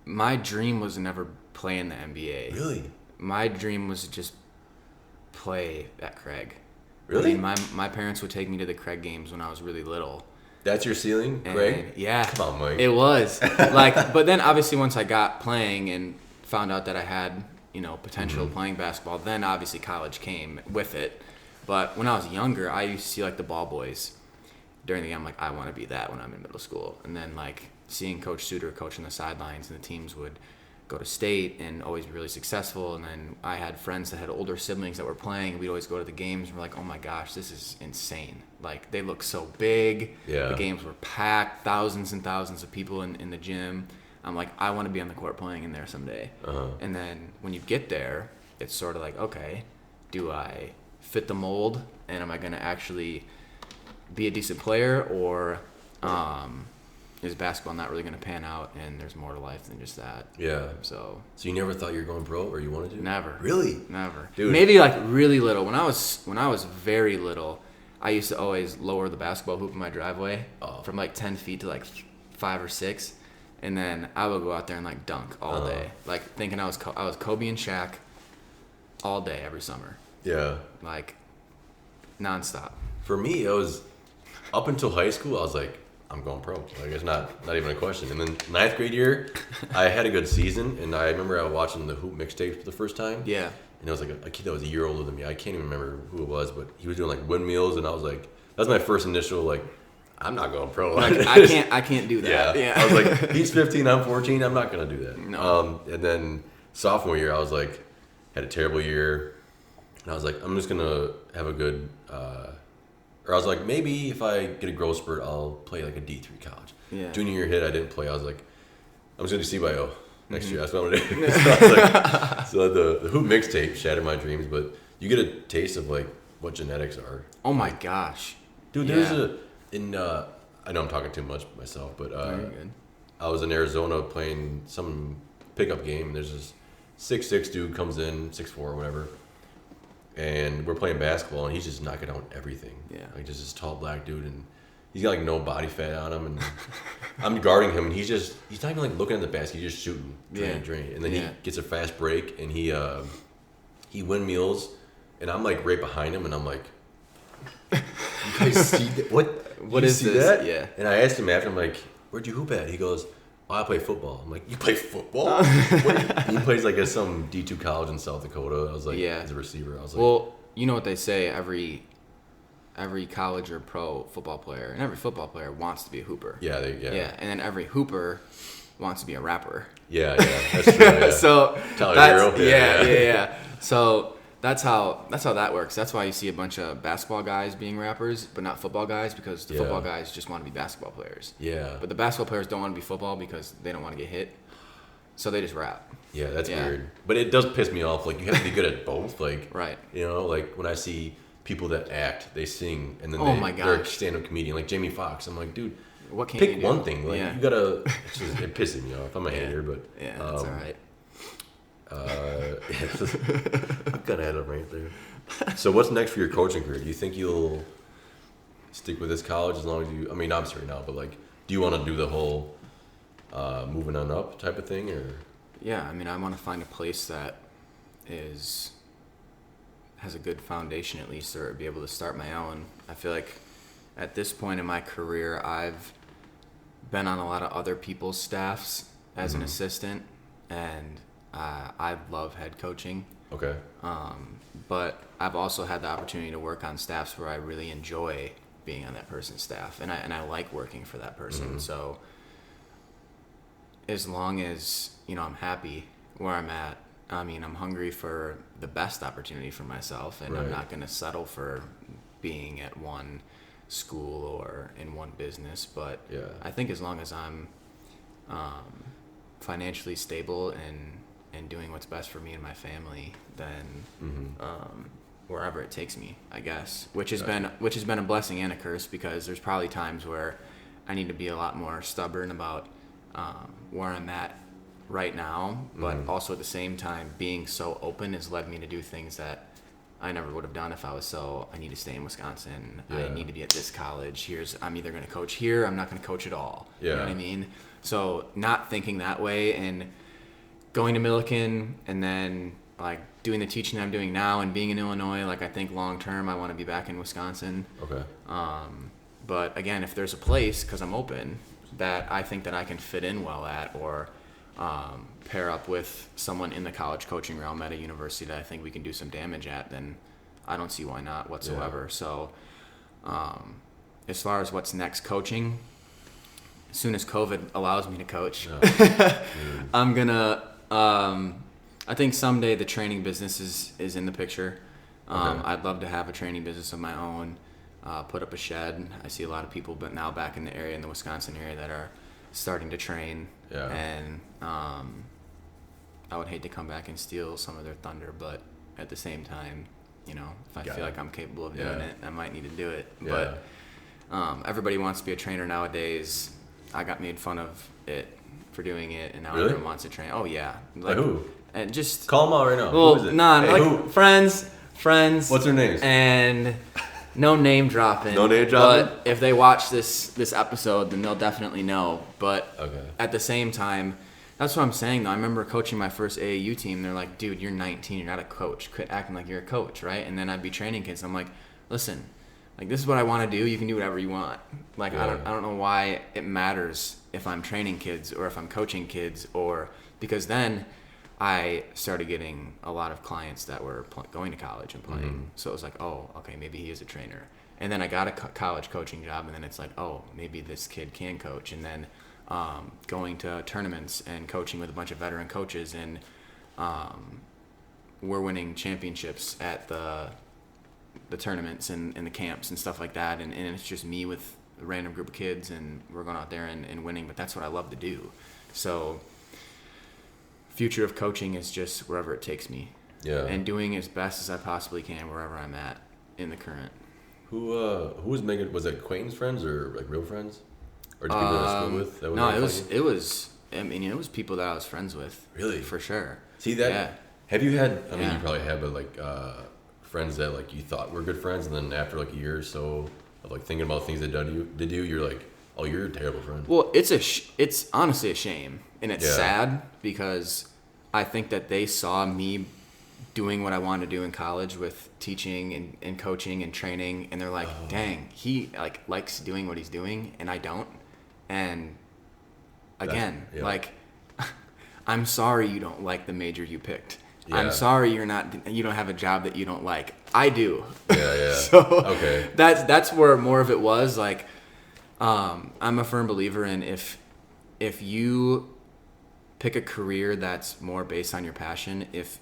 My dream was never play in the NBA. Really? My dream was to just play at Craig. Really? I mean, my parents would take me to the Craig games when I was really little. That's your ceiling, Craig? Yeah. Come on, Mike. It was. But then obviously once I got playing and found out that I had, potential playing basketball, then obviously college came with it. But when I was younger, I used to see like the ball boys during the game. I'm like, I want to be that when I'm in middle school. And then like seeing Coach Suter coach on the sidelines, and the teams would go to state and always be really successful. And then I had friends that had older siblings that were playing, and we'd always go to the games and we're like, oh my gosh, this is insane. Like, they look so big. Yeah. The games were packed, thousands and thousands of people in the gym. I'm like, I want to be on the court playing in there someday. And then when you get there, it's sort of like, okay, do I fit the mold, and am I going to actually be a decent player, or is basketball not really going to pan out, and there's more to life than just that? Yeah. So you never thought you were going pro, or you wanted to? Never. Really? Never. Dude. Maybe like really little. When I was very little, I used to always lower the basketball hoop in my driveway from like 10 feet to like 5 or 6, and then I would go out there and like dunk all day, like thinking I was Kobe and Shaq all day every summer. Yeah. Like nonstop. For me, it was up until high school. I was like, I'm going pro. Like, it's not even a question. And then 9th grade year, I had a good season, and I remember I was watching the hoop mixtapes for the first time. Yeah. And it was like a kid that was a year older than me. I can't even remember who it was, but he was doing like windmills, and I was like, that was my first initial like, I'm not going pro. Like, I can't do that. Yeah. I was like, he's 15, I'm 14. I'm not gonna do that. No. And then sophomore year, I was like, had a terrible year, and I was like, I'm just gonna have a good. Or I was like, maybe if I get a growth spurt, I'll play like a D3 college. Yeah. Junior year hit, I didn't play. I was like, I'm just gonna do CYO next year. That's what I'm gonna do. So, I was like, so the hoop mixtape shattered my dreams, but you get a taste of like what genetics are. Oh my gosh. Dude, there's I know I'm talking too much myself, but Very good. I was in Arizona playing some pickup game, and there's this 6'6" dude comes in, 6'4" or whatever, and we're playing basketball, and he's just knocking out everything. Yeah. Like, just this tall black dude, and he's got like no body fat on him, and I'm guarding him, and he's not even like looking at the basket, he's just shooting, drain, and then he gets a fast break, and he windmills, and I'm like right behind him, and I'm like, you guys see that? What is this? That? Yeah. And I asked him after, I'm like, where'd you hoop at? He goes, oh, I play football. I'm like, you play football? He plays like at some D2 college in South Dakota. I was like, as a receiver. I was like, well, you know what they say, every college or pro football player, and every football player wants to be a hooper. Yeah, and then every hooper wants to be a rapper. Yeah, that's true. Yeah. So Tyler Hero. Yeah. So that's how that works. That's why you see a bunch of basketball guys being rappers, but not football guys, because the football guys just want to be basketball players. Yeah. But the basketball players don't want to be football because they don't want to get hit. So they just rap. Yeah, that's weird. But it does piss me off. Like, you have to be good at both. Like, right. You know, like when I see people that act, they sing, and then they're a stand-up comedian, like Jamie Foxx. I'm like, dude, what can pick you do? one thing. Like, you gotta. It pisses me off. I'm a hater, but yeah, that's all right. I kind of had it right there. So what's next for your coaching career? Do you think you'll stick with this college as long as you? I mean, I'm sorry now, but like, do you want to do the whole moving on up type of thing, or? Yeah, I mean, I want to find a place that has a good foundation at least, or be able to start my own. I feel like at this point in my career, I've been on a lot of other people's staffs as an assistant, and I love head coaching. Okay. But I've also had the opportunity to work on staffs where I really enjoy being on that person's staff, and I like working for that person. So as long as, you know, I'm happy where I'm at, I mean, I'm hungry for the best opportunity for myself, and I'm not going to settle for being at one school or in one business. But I think as long as I'm financially stable and doing what's best for me and my family, then wherever it takes me, I guess, which has been a blessing and a curse, because there's probably times where I need to be a lot more stubborn about where I'm at right now, but also at the same time, being so open has led me to do things that I never would have done if I was I need to stay in Wisconsin. I need to be at this college. I'm either going to coach here, I'm not going to coach at all. You know what I mean? So not thinking that way, and going to Millikan, and then like doing the teaching I'm doing now and being in Illinois, like I think long term I want to be back in Wisconsin. Okay. But again, if there's a place, because I'm open, that I think that I can fit in well at, or pair up with someone in the college coaching realm at a university that I think we can do some damage at, then I don't see why not whatsoever. So as far as what's next coaching, as soon as COVID allows me to coach, Oh, I'm gonna. I think someday the training business is in the picture. Okay. I'd love to have a training business of my own. Put up a shed. I see a lot of people, but now back in the area, in the Wisconsin area, that are starting to train. Yeah. And I would hate to come back and steal some of their thunder, but at the same time, if I feel like I'm capable of doing it, I might need to do it. Yeah. But everybody wants to be a trainer nowadays. I got made fun of it for doing it, and now Really? everyone wants to train. Oh yeah. Like who? And just Call them out right now. well, Who is it? nah, Hey, like who? friends. What's their names? And no name dropping. No name dropping? But if they watch this episode, then they'll definitely know. But Okay. at the same time, that's what I'm saying, though. I remember coaching my first AAU team. They're like, dude, you're 19. You're not a coach. Quit acting like you're a coach, right? And then I'd be training kids. I'm like, listen, like, this is what I want to do. You can do whatever you want. Like, Yeah. I don't know why it matters if I'm training kids or if I'm coaching kids, or because then I started getting a lot of clients that were going to college and playing. Mm-hmm. So it was like, oh, okay, maybe he is a trainer. And then I got a college coaching job, and then it's like, oh, maybe this kid can coach. And then going to tournaments and coaching with a bunch of veteran coaches, and we're winning championships at the tournaments and the camps and stuff like that. And it's just me with a random group of kids, and we're going out there and winning. But that's what I love to do. So future of coaching is just wherever it takes me. Yeah. And doing as best as I possibly can wherever I'm at in the current. Who was Megan? Was it acquaintance friends or like real friends? Or just people that school with? That No, it was. I mean, it was people that I was friends with. Really? For sure. See that? Yeah. Have you had? I mean, Yeah. you probably have, but like friends that like you thought were good friends, and then after like a year or so of like thinking about things they did you, you're like, oh, you're a terrible friend. Well, it's honestly a shame, and it's Yeah. sad because I think that they saw me doing what I wanted to do in college with teaching and coaching and training, and they're like, dang, he like likes doing what he's doing, and I don't. And again, yeah. like, I'm sorry you don't like the major you picked. Yeah. I'm sorry you don't have a job that you don't like. I do. Yeah. So Okay. that's where more of it was. Like, I'm a firm believer in if you pick a career that's more based on your passion, if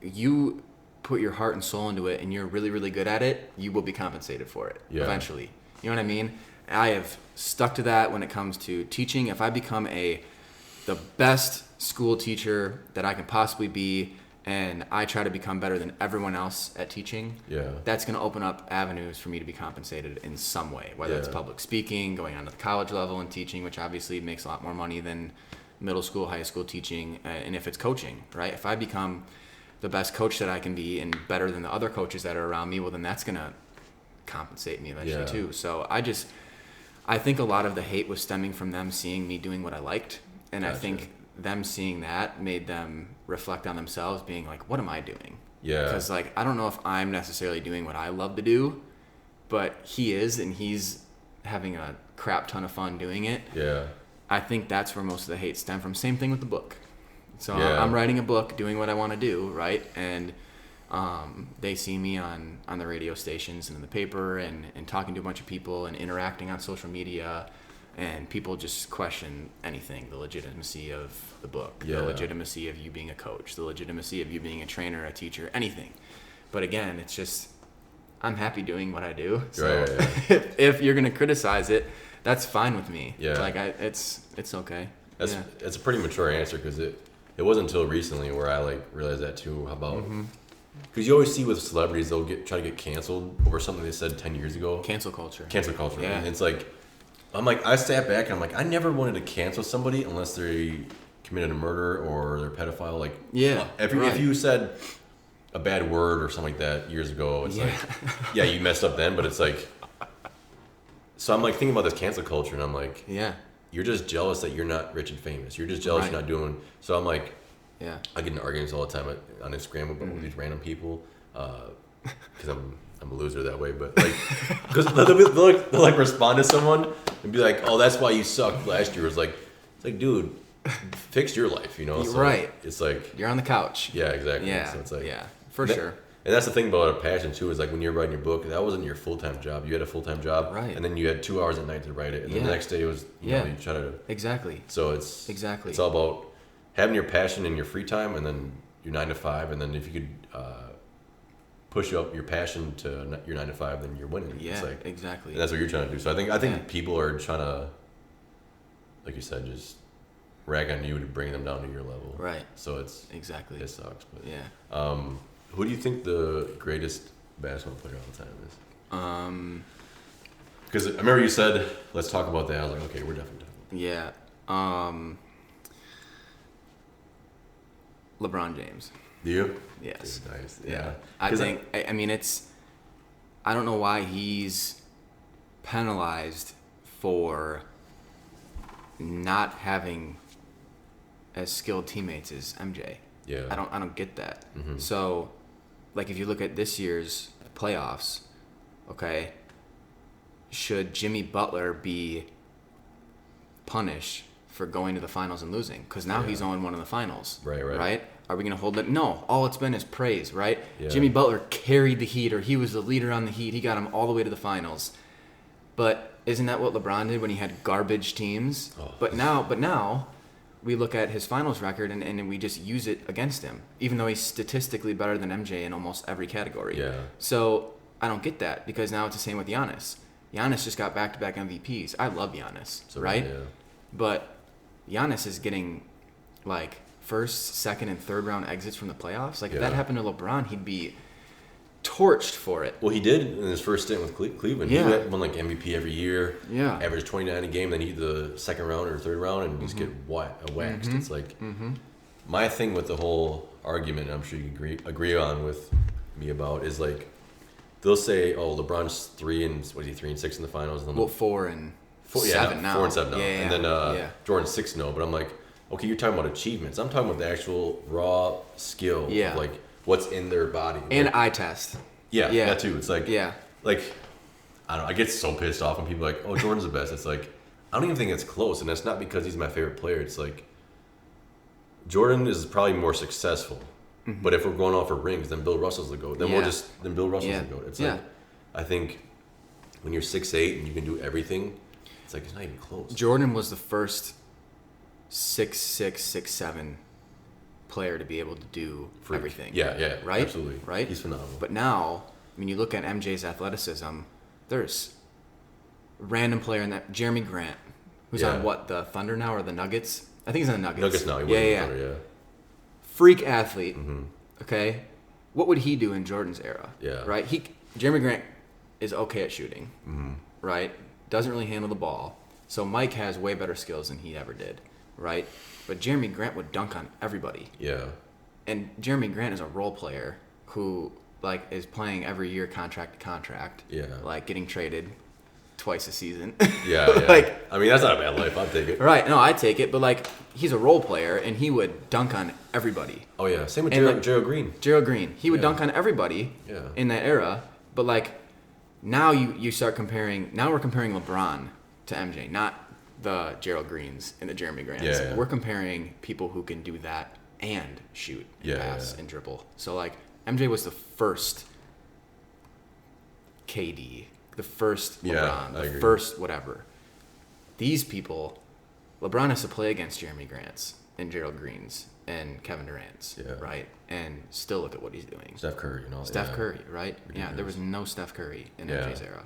you put your heart and soul into it and you're really, really good at it, you will be compensated for it eventually. You know what I mean? I have stuck to that when it comes to teaching. If I become the best school teacher that I can possibly be, and I try to become better than everyone else at teaching, that's going to open up avenues for me to be compensated in some way, whether it's public speaking, going on to the college level and teaching, which obviously makes a lot more money than middle school, high school teaching, and if it's coaching, right? If I become the best coach that I can be and better than the other coaches that are around me, well, then that's going to compensate me eventually too. So I think a lot of the hate was stemming from them seeing me doing what I liked, and Gotcha. I think them seeing that made them reflect on themselves, being like, what am I doing? Yeah. Because like, I don't know if I'm necessarily doing what I love to do, but he is, and he's having a crap ton of fun doing it. Yeah. I think that's where most of the hate stemmed from. Same thing with the book. So Yeah. I'm writing a book, doing what I want to do, right? And they see me on the radio stations and in the paper and talking to a bunch of people and interacting on social media, and people just question anything, the legitimacy of the book, the legitimacy of you being a coach, the legitimacy of you being a trainer, a teacher, anything. But again, it's just, I'm happy doing what I do. So Right. if you're going to criticize it, that's fine with me. Yeah. Like it's okay. That's a pretty mature answer, because it wasn't until recently where I like realized that too. How about, because you always see with celebrities, they'll try to get canceled over something they said 10 years ago. Cancel culture. Yeah. And it's like, I'm like, I sat back and I'm like, I never wanted to cancel somebody unless they committed a murder or they're a pedophile. Like, if you said a bad word or something like that years ago, it's like, yeah, you messed up then, but it's like, so I'm like thinking about this cancel culture, and I'm like, you're just jealous that you're not rich and famous. You're just jealous you're not doing. So I'm like, I get in arguments all the time on Instagram with these random people, because I'm a loser that way. But like, because they'll like respond to someone and be like, oh, that's why you sucked last year. It's like, dude, fix your life, you know? So right. it's like, you're on the couch. yeah, exactly. Yeah. So it's like, for sure. And that's the thing about a passion too, is like when you're writing your book, that wasn't your full-time job. You had a full-time job, right? And then you had 2 hours at night to write it, and then the next day was you know, you try to exactly. So it's all about having your passion in your free time, and then your 9 to 5, and then if you could push up your passion to your 9 to 5, then you're winning. Yeah, it's like, exactly. And that's what you're trying to do. So I think people are trying to, like you said, just rag on you to bring them down to your level. Right. So it sucks. But yeah. Who do you think the greatest basketball player of all time is? Because I remember you said, let's talk about that. I was like, okay, we're definitely talking about Yeah. LeBron James. Do you? Yes. Dude, nice. Yeah. I mean, I don't know why he's penalized for not having as skilled teammates as MJ. Yeah. I don't get that. Mm-hmm. So, like, if you look at this year's playoffs, okay, should Jimmy Butler be punished for going to the finals and losing? Because now he's on one of the finals. Right? Are we going to hold it? No. All it's been is praise, right? Yeah. Jimmy Butler carried the Heat, or he was the leader on the Heat. He got them all the way to the finals. But isn't that what LeBron did when he had garbage teams? Oh. But now we look at his finals record and we just use it against him, even though he's statistically better than MJ in almost every category. Yeah. So I don't get that, because now it's the same with Giannis. Giannis just got back-to-back MVPs. I love Giannis, right? Yeah. But Giannis is getting, like, first, second, and third round exits from the playoffs. Like, if that happened to LeBron, he'd be torched for it. Well, he did in his first stint with Cleveland. Yeah. He won like MVP every year. Yeah. Averaged 29 a game. Then he the second round or third round and just get waxed. Mm-hmm. It's like my thing with the whole argument, I'm sure you can agree on with me about, is like they'll say, oh, LeBron's 3 and 6 in the finals. And then 4 and 7 now. 4 and 7 now. Yeah, and then Jordan's 6-0. But I'm like, okay, you're talking about achievements. I'm talking about the actual raw skill. Yeah. Of like what's in their body. And like, eye test. Yeah, that too. It's like, like, I don't know. I get so pissed off when people are like, oh, Jordan's the best. It's like, I don't even think it's close. And that's not because he's my favorite player. It's like, Jordan is probably more successful. Mm-hmm. But if we're going off for rings, then Bill Russell's the GOAT. Then Bill Russell's the GOAT. It's like, I think when you're 6'8" and you can do everything, it's like, it's not even close. Jordan was the first 6'6", 6'7" player to be able to do everything. Yeah, right? Absolutely. Right? He's phenomenal. But now, when you look at MJ's athleticism, there's a random player in that, Jeremy Grant, who's on the Thunder now, or the Nuggets? I think he's on the Nuggets. Nuggets now. He was in the Thunder, Freak athlete. Mm-hmm. Okay? What would he do in Jordan's era? Yeah. Right? Jeremy Grant is okay at shooting. Mm-hmm. Right? Doesn't really handle the ball. So Mike has way better skills than he ever did. Right? But Jeremy Grant would dunk on everybody. Yeah. And Jeremy Grant is a role player who, like, is playing every year contract to contract. Yeah. Like, getting traded twice a season. Yeah. Like, I mean, that's not a bad life. I'll take it. Right. No, I take it. But, like, he's a role player, and he would dunk on everybody. Oh, yeah. Same with Gerald Green. Gerald Green. He would dunk on everybody in that era. But, like, now you start comparing. Now we're comparing LeBron to MJ, not the Gerald Greens and the Jeremy Grants. Yeah. We're comparing people who can do that and shoot, and pass, and dribble. So, like, MJ was the first KD, the first LeBron, the first whatever. These people, LeBron has to play against Jeremy Grants and Gerald Greens and Kevin Durant's, right? And still look at what he's doing. Steph Curry, Steph Curry, right? Ridiculous. Yeah, there was no Steph Curry in MJ's era.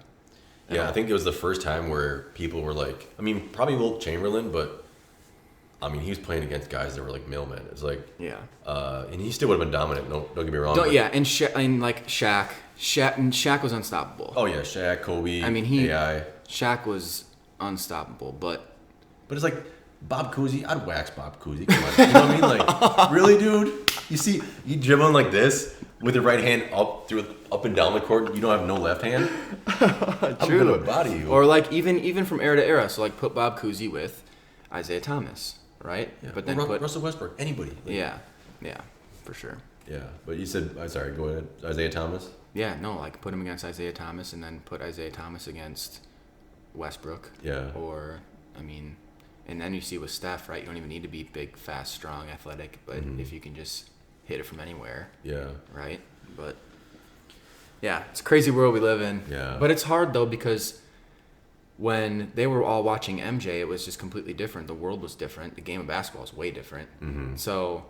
Yeah, I think it was the first time where people were like, I mean, probably Wilt Chamberlain, but I mean, he was playing against guys that were like mailmen. It's like, and he still would have been dominant. Don't get me wrong. And Shaq was unstoppable. Oh yeah, Shaq, Kobe. I mean, AI. Shaq was unstoppable, but it's like Bob Cousy. I'd wax Bob Cousy. Come on, you know what I mean? Like, really, dude? You see, you dribbling like this with your right hand up and down the court. You don't have no left hand. True. I'm gonna body you. Or like even from era to era. So like put Bob Cousy with Isaiah Thomas, right? Yeah. But then put Russell Westbrook. Anybody. Like, yeah, for sure. Yeah, but you said, sorry, go ahead. Isaiah Thomas. Yeah, no, like put him against Isaiah Thomas, and then put Isaiah Thomas against Westbrook. Yeah. Or I mean, and then you see with Steph, right? You don't even need to be big, fast, strong, athletic, but if you can just hit it from anywhere. Yeah. Right? But Yeah, it's a crazy world we live in. Yeah. But it's hard, though, because when they were all watching MJ, it was just completely different. The world was different. The game of basketball is way different. Mm-hmm. So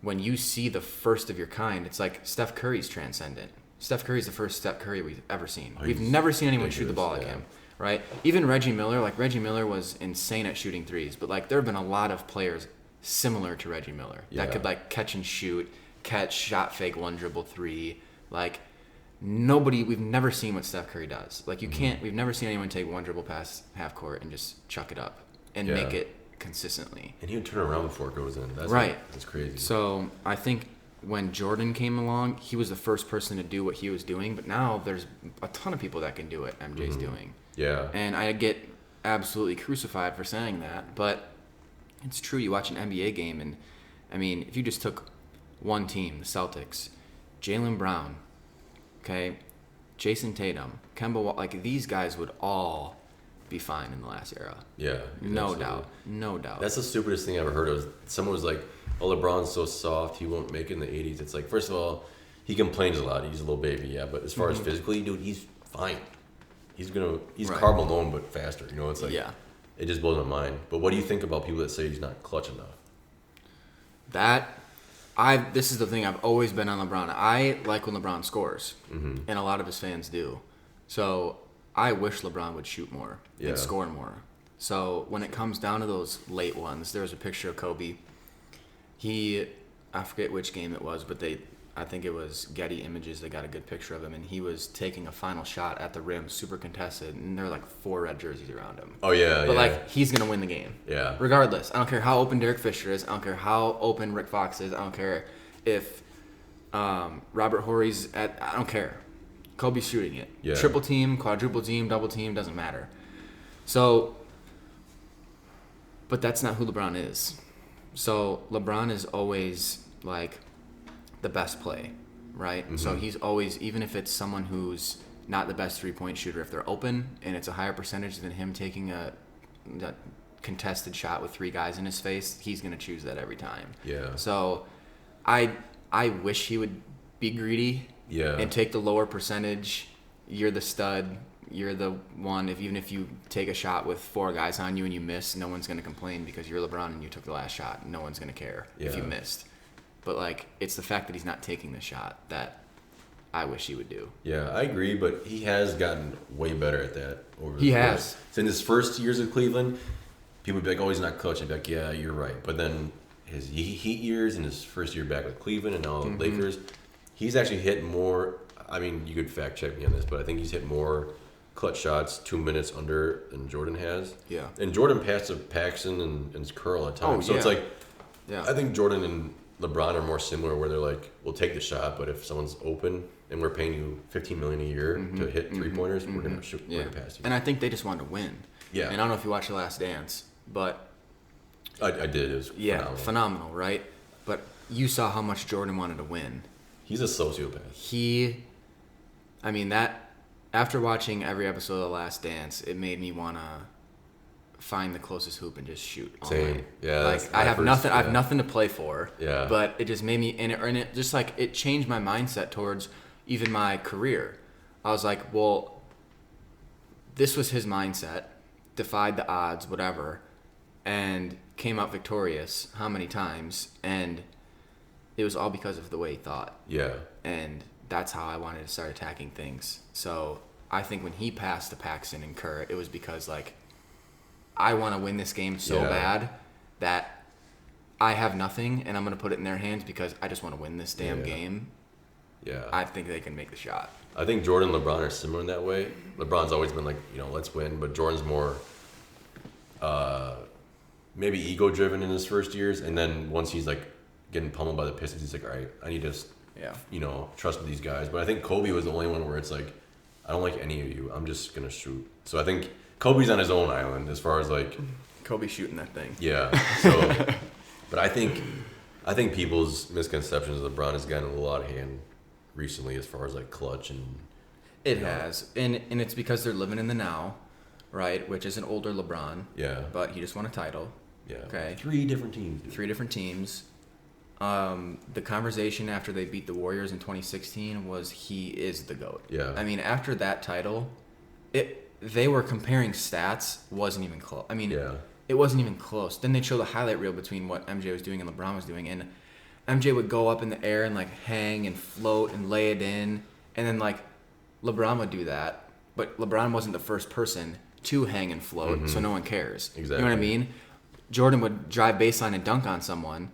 when you see the first of your kind, it's like Steph Curry's transcendent. Steph Curry's the first Steph Curry we've ever seen. We've never seen anyone shoot the ball like him, right? Even Reggie Miller, Reggie Miller was insane at shooting threes, but there have been a lot of players similar to Reggie Miller that could catch and shoot, shot fake, one dribble three. We've never seen what Steph Curry does. We've never seen anyone take one dribble past half court and just chuck it up and make it consistently. And he would turn around before it goes in. That's that's crazy. So I think when Jordan came along, he was the first person to do what he was doing, but now there's a ton of people that can do what MJ's doing. Yeah. And I get absolutely crucified for saying that, but it's true. You watch an NBA game, and I mean, if you just took one team, the Celtics, Jaylen Brown, okay, Jason Tatum, Kemba, these guys would all be fine in the last era. Yeah. No doubt. That's the stupidest thing I ever heard of. Someone was like, "Oh, LeBron's so soft, he won't make it in the '80s." It's like, first of all, he complains a lot. He's a little baby, yeah. But as far as physically, dude, he's fine. He's Karl Malone, but faster. It's like, it just blows my mind. But what do you think about people that say he's not clutch enough? This is the thing. I've always been on LeBron. I like when LeBron scores, and a lot of his fans do. So I wish LeBron would shoot more and score more. So when it comes down to those late ones, there's a picture of Kobe. I forget which game it was, but I think it was Getty Images. They got a good picture of him, and he was taking a final shot at the rim, super contested, and there were 4 red jerseys around him. Oh yeah, but he's gonna win the game. Yeah. Regardless, I don't care how open Derek Fisher is. I don't care how open Rick Fox is. I don't care if Robert Horry's at. I don't care. Kobe's shooting it. Yeah. Triple team, quadruple team, double team, doesn't matter. So, but that's not who LeBron is. So LeBron is always the best play, right? Mm-hmm. So he's always, even if it's someone who's not the best 3-point shooter, if they're open and it's a higher percentage than him taking a contested shot with 3 guys in his face, he's going to choose that every time. Yeah. So I wish he would be greedy and take the lower percentage. You're the stud. You're the one. Even if you take a shot with 4 guys on you and you miss, no one's going to complain because you're LeBron and you took the last shot. No one's going to care if you missed. But it's the fact that he's not taking the shot that I wish he would do. Yeah, I agree, but he has gotten way better at that over the He has. So in his first years of Cleveland, people would be like, "Oh, he's not clutch." I'd be like, "Yeah, you're right." But then his Heat years and his first year back with Cleveland and now the Lakers, he's actually hit more. I mean, you could fact check me on this, but I think he's hit more clutch shots 2 minutes under than Jordan has. Yeah. And Jordan passed to Paxson and Curl at times. So it's I think Jordan and LeBron are more similar where they're like, we'll take the shot, but if someone's open and we're paying you $15 million a year to hit 3-pointers, we're gonna shoot. We're gonna pass you. And I think they just wanted to win. Yeah. And I don't know if you watched The Last Dance, but I did. It was phenomenal, right? But you saw how much Jordan wanted to win. He's a sociopath. After watching every episode of The Last Dance, it made me want to find the closest hoop and just shoot all Same. night. Yeah. I have nothing. I have nothing to play for. Yeah. But it just made me, and it just it changed my mindset towards even my career. I was like, well, this was his mindset, defied the odds, whatever, and came out victorious how many times, and it was all because of the way he thought. Yeah. And that's how I wanted to start attacking things. So I think when he passed to Paxson and Kerr, it was because I want to win this game so bad that I have nothing and I'm going to put it in their hands because I just want to win this damn game. Yeah. I think they can make the shot. I think Jordan and LeBron are similar in that way. LeBron's always been let's win, but Jordan's more maybe ego-driven in his first years, and then once he's getting pummeled by the Pistons, he's like, all right, I need to trust these guys. But I think Kobe was the only one where it's I don't like any of you. I'm just going to shoot. So I think Kobe's on his own island as far as Kobe shooting that thing. Yeah. So, but I think people's misconceptions of LeBron has gotten a little out of hand recently as far as clutch and. It has, and it's because they're living in the now, right? Which is an older LeBron. Yeah. But he just won a title. Yeah. Okay. 3 different teams. Dude. 3 different teams. The conversation after they beat the Warriors in 2016 was he is the GOAT. Yeah. I mean, after that title, they were comparing stats, wasn't even close. I mean, it wasn't even close. Then they'd show the highlight reel between what MJ was doing and LeBron was doing, and MJ would go up in the air and like hang and float and lay it in, and then like LeBron would do that, but LeBron wasn't the first person to hang and float, so no one cares. Exactly. You know what I mean? Jordan would drive baseline and dunk on someone.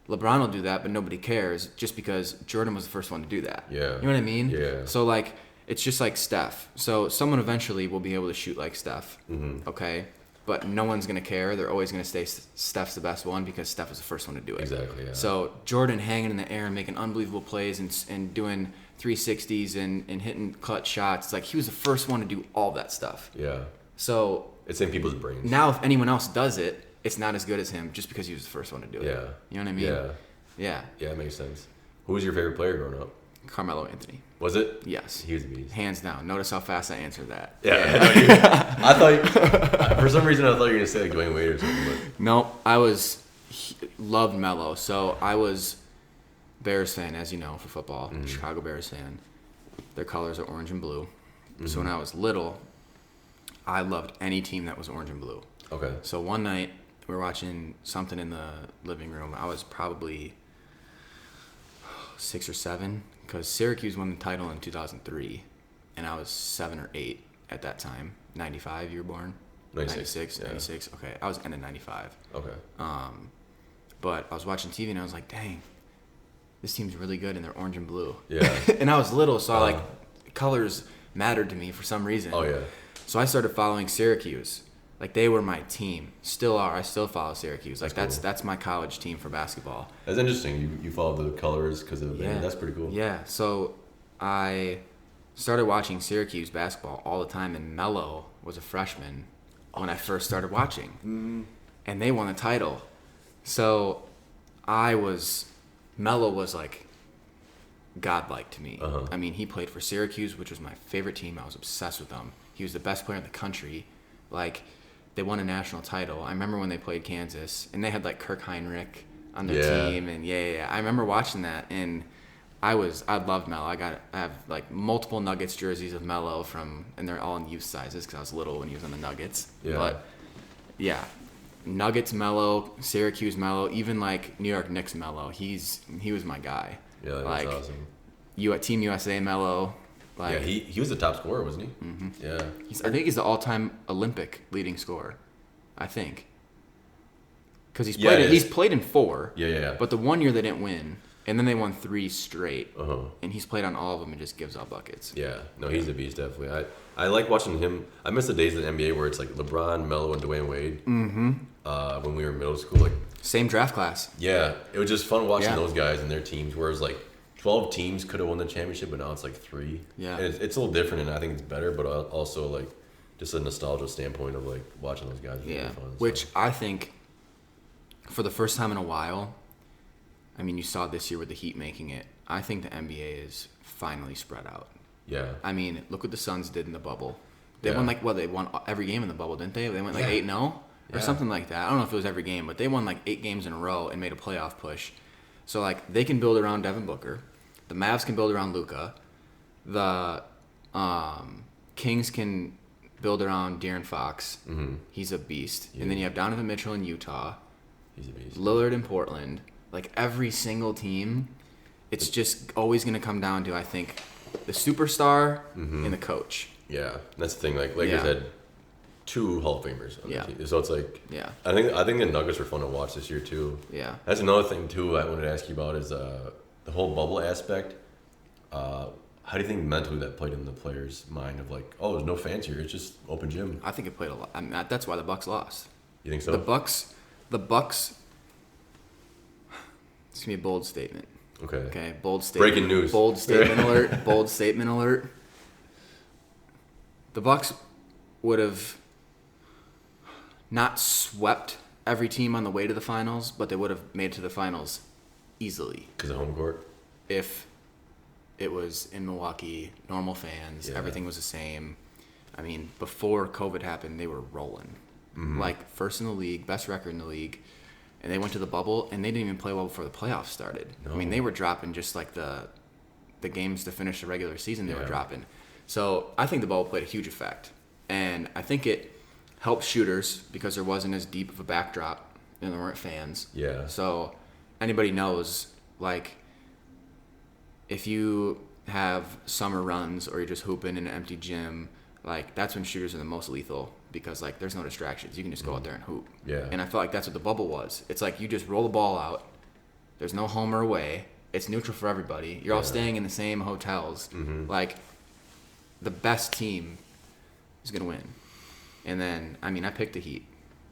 LeBron will do that, but nobody cares just because Jordan was the first one to do that. Yeah. You know what I mean? Yeah. So, like, it's just like Steph. So, someone eventually will be able to shoot like Steph, okay? But no one's going to care. They're always going to say Steph's the best one because Steph was the first one to do it. Exactly, yeah. So, Jordan hanging in the air and making unbelievable plays and doing 360s and hitting clutch shots. It's like he was the first one to do all that stuff. Yeah. So, it's in people's brains. Now, if anyone else does it, it's not as good as him just because he was the first one to do it. Yeah. You know what I mean? Yeah. Yeah. Yeah, it makes sense. Who was your favorite player growing up? Carmelo Anthony. Was it? Yes. He was a beast. Hands down. Notice how fast I answered that. Yeah. I thought for some reason I thought you were gonna say like Dwayne Wade or something. But. No, loved Melo. So I was Bears fan, as you know, for football. Chicago Bears fan. Their colors are orange and blue. So when I was little, I loved any team that was orange and blue. Okay. So one night we were watching something in the living room. I was probably 6 or 7 because Syracuse won the title in 2003, and I was 7 or 8 at that time. 95, you were born? 96, yeah. 96. Okay, I was end of 95. Okay. But I was watching TV and I was like, dang, this team's really good and they're orange and blue. Yeah. And I was little, so colors mattered to me for some reason. Oh yeah. So I started following Syracuse. Like they were my team, still are. I still follow Syracuse. Like that's my college team for basketball. That's interesting. You follow the colors because of the band. That's pretty cool. Yeah. So I started watching Syracuse basketball all the time, and Melo was a freshman when I first started watching, and they won the title. So Melo was like godlike to me. I mean, he played for Syracuse, which was my favorite team. I was obsessed with them. He was the best player in the country. Like. They won a national title. I remember when they played Kansas, and they had like Kirk Heinrich on their team, and I remember watching that, and I loved Melo. I have like multiple Nuggets jerseys of Melo and they're all in youth sizes because I was little when he was on the Nuggets. Yeah. But yeah, Nuggets Melo, Syracuse Melo, even like New York Knicks Melo. He was my guy. Yeah, that's like, awesome. You at Team USA Melo. Like, yeah, he was the top scorer, wasn't he? Mm-hmm. Yeah. I think he's the all-time Olympic leading scorer. I think. Because he's played in 4. Yeah. But the one year they didn't win, and then they won 3 straight. And he's played on all of them and just gives out buckets. Yeah. No, he's a beast, definitely. I like watching him. I miss the days of the NBA where it's like LeBron, Melo, and Dwayne Wade. When we were in middle school, like same draft class. Yeah, it was just fun watching those guys and their teams. Whereas like 12 teams could have won the championship, but now it's like 3. Yeah. And it's a little different, and I think it's better, but also like just a nostalgia standpoint of like watching those guys. Yeah. Really fun, Which I think for the first time in a while, I mean, you saw this year with the Heat making it. I think the NBA is finally spread out. Yeah. I mean, look what the Suns did in the bubble. They won they won every game in the bubble, didn't they? They went like 8-0 or something like that. I don't know if it was every game, but they won like 8 games in a row and made a playoff push. So like they can build around Devin Booker. The Mavs can build around Luka. The Kings can build around De'Aaron Fox. He's a beast. Yeah. And then you have Donovan Mitchell in Utah. He's a beast. Lillard in Portland. Like every single team, it's just always going to come down to, I think, the superstar and the coach. Yeah, that's the thing. Like Lakers had 2 Hall of Famers on the team. So it's like, I think the Nuggets were fun to watch this year too. Yeah. That's another thing too I wanted to ask you about is the whole bubble aspect. How do you think mentally that played in the players' mind of like, oh, there's no fans here, it's just open gym? I think it played a lot. I mean, that's why the Bucks lost. You think so? The Bucks. It's gonna be a bold statement. Okay. Bold statement. Breaking news. Bold statement alert. Bold statement alert. The Bucks would have not swept every team on the way to the finals, but they would have made it to the finals easily. Because of home court? If it was in Milwaukee, normal fans, everything was the same. I mean, before COVID happened, they were rolling. Like, first in the league, best record in the league. and they went to the bubble, and they didn't even play well before the playoffs started. No. I mean, they were dropping just like the games to finish the regular season. They were dropping. So I think the bubble played a huge effect, and I think it helped shooters because there wasn't as deep of a backdrop and there weren't fans. Yeah. So anybody knows, like, if you have summer runs or you're just hooping in an empty gym, like, that's when shooters are the most lethal because, like, there's no distractions. You can just go out there and hoop. Yeah. And I felt like that's what the bubble was. It's like you just roll the ball out. There's no home or away. It's neutral for everybody. You're all staying in the same hotels. Mm-hmm. Like, the best team is going to win. And then, I mean, I picked the Heat.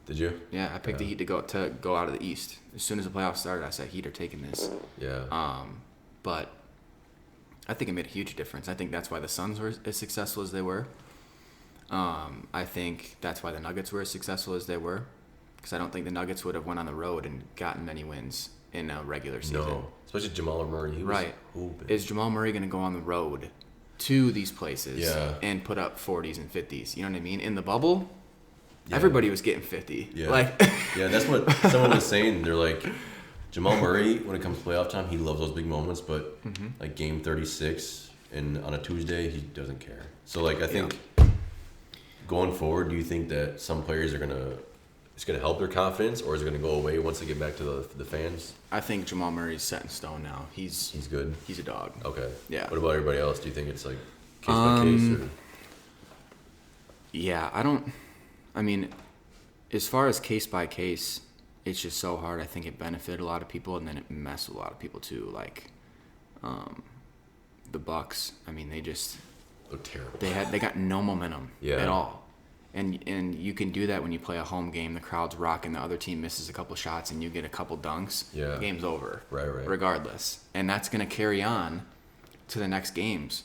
Did you? Yeah, I picked the Heat to go out of the East. As soon as the playoffs started, I said, Heat are taking this. Yeah. But I think it made a huge difference. I think that's why the Suns were as successful as they were. I think that's why the Nuggets were as successful as they were. Because I don't think the Nuggets would have went on the road and gotten many wins in a regular season. No, especially Jamal Murray. He was hooping. Is Jamal Murray going to go on the road to these places and put up 40s and 50s? You know what I mean? In the bubble, everybody was getting 50. Yeah. Like, yeah, that's what someone was saying. They're like, Jamal Murray, when it comes to playoff time, he loves those big moments, but like game 36 and on a Tuesday, he doesn't care. So, like, I think going forward, do you think that some players are it's gonna help their confidence, or is it gonna go away once they get back to the fans? I think Jamal Murray's set in stone now. He's good. He's a dog. Okay. Yeah. What about everybody else? Do you think it's like case by case? Or? Yeah, I mean, as far as case by case, it's just so hard. I think it benefited a lot of people, and then it messed with a lot of people too. Like, the Bucks. I mean, they just look terrible. They got no momentum at all. And you can do that when you play a home game. The crowd's rocking. The other team misses a couple shots, and you get a couple dunks. Yeah. The game's over. Right. Regardless, and that's gonna carry on to the next games.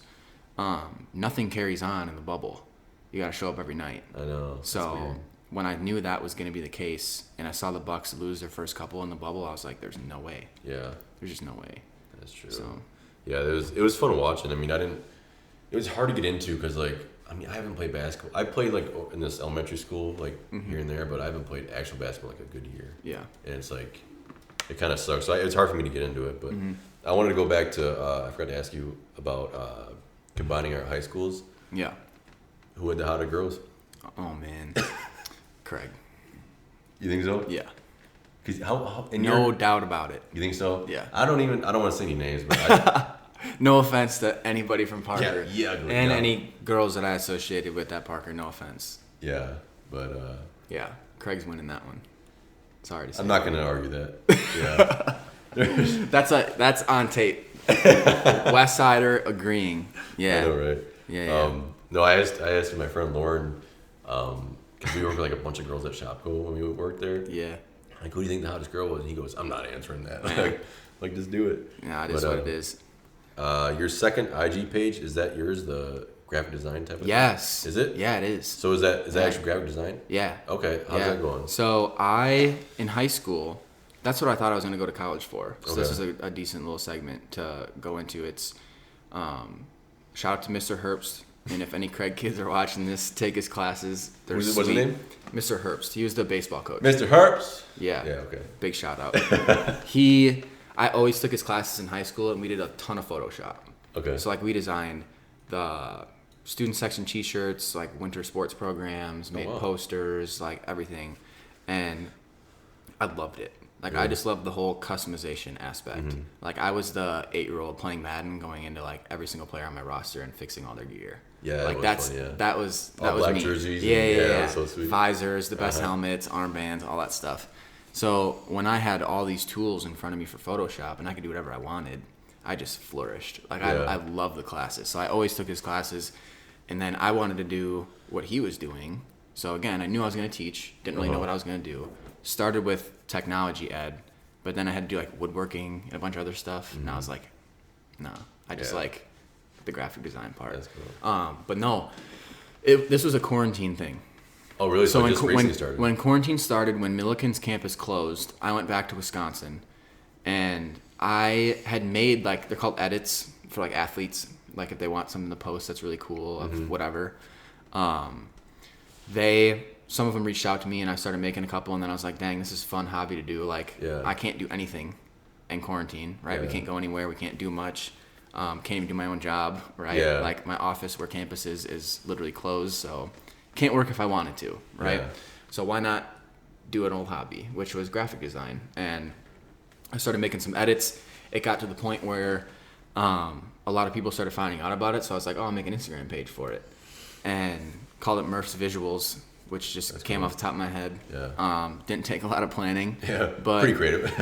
Nothing carries on in the bubble. You gotta show up every night. I know. So when I knew that was gonna be the case, and I saw the Bucks lose their first couple in the bubble, I was like, "There's no way." Yeah. There's just no way. That's true. So. Yeah, it was fun watching. I mean, it was hard to get into because, like, I mean, I haven't played basketball. I played, like, in this elementary school, like, here and there, but I haven't played actual basketball, like, a good year. Yeah. And it's, like, it kind of sucks. So it's hard for me to get into it, but I wanted to go back to, I forgot to ask you about combining our high schools. Yeah. Who had the hotter girls? Oh, man. Craig. You think so? Yeah. Cause how no doubt about it. You think so? Yeah. I don't want to say any names, but no offense to anybody from Parker. Yeah. And any girls that I associated with at Parker, no offense. Yeah, but yeah, Craig's winning that one. Sorry to say. I'm not going to argue that. Yeah. That's on tape. West Sider agreeing. Yeah. I know, right? Yeah. No, I asked my friend Lauren, because we worked with, like, a bunch of girls at Shopko when we worked there. Yeah. Like, who do you think the hottest girl was? And he goes, I'm not answering that. like, just do it. Yeah, it is what it is. Your second IG page, is that yours, the graphic design type of Yes. thing? Is it? Yeah, it is. So is that actual graphic design? Yeah. Okay. How's that going? So in high school, that's what I thought I was going to go to college for. So this is a decent little segment to go into. It's shout out to Mr. Herbst. And if any Craig kids are watching this, take his classes. What's his name? Mr. Herbst. He was the baseball coach. Mr. Herbst? Yeah. Yeah, okay. Big shout out. I always took his classes in high school, and we did a ton of Photoshop. Okay. So, like, we designed the student section T-shirts, like winter sports programs, made posters, like everything. And I loved it. Like, I just loved the whole customization aspect. Mm-hmm. Like, I was the 8-year-old playing Madden, going into, like, every single player on my roster and fixing all their gear. Yeah, like, that was black me. Jerseys. Yeah. So sweet. Visors, the best helmets, armbands, all that stuff. So when I had all these tools in front of me for Photoshop and I could do whatever I wanted, I just flourished. Like, I love the classes. So I always took his classes, and then I wanted to do what he was doing. So again, I knew I was going to teach, didn't really know what I was going to do. Started with technology ed, but then I had to do, like, woodworking and a bunch of other stuff. And I was like, no, I just like the graphic design part. That's cool. But no, this was a quarantine thing. Oh, really? So when quarantine started, when Milliken's campus closed, I went back to Wisconsin, and I had made, like, they're called edits for, like, athletes, like, if they want something to post that's really cool of whatever. They some of them reached out to me, and I started making a couple, and then I was like, dang, this is a fun hobby to do. Like, I can't do anything in quarantine, right? We can't go anywhere. We can't do much. Can't even do my own job, right? Yeah. Like, my office where campus is literally closed, so can't work if I wanted to, right? So why not do an old hobby, which was graphic design? And I started making some edits. It got to the point where a lot of people started finding out about it, so I was like, oh, I'll make an Instagram page for it. And called it Murph's Visuals, which just came off the top of my head. Yeah. Didn't take a lot of planning. Yeah, but pretty creative.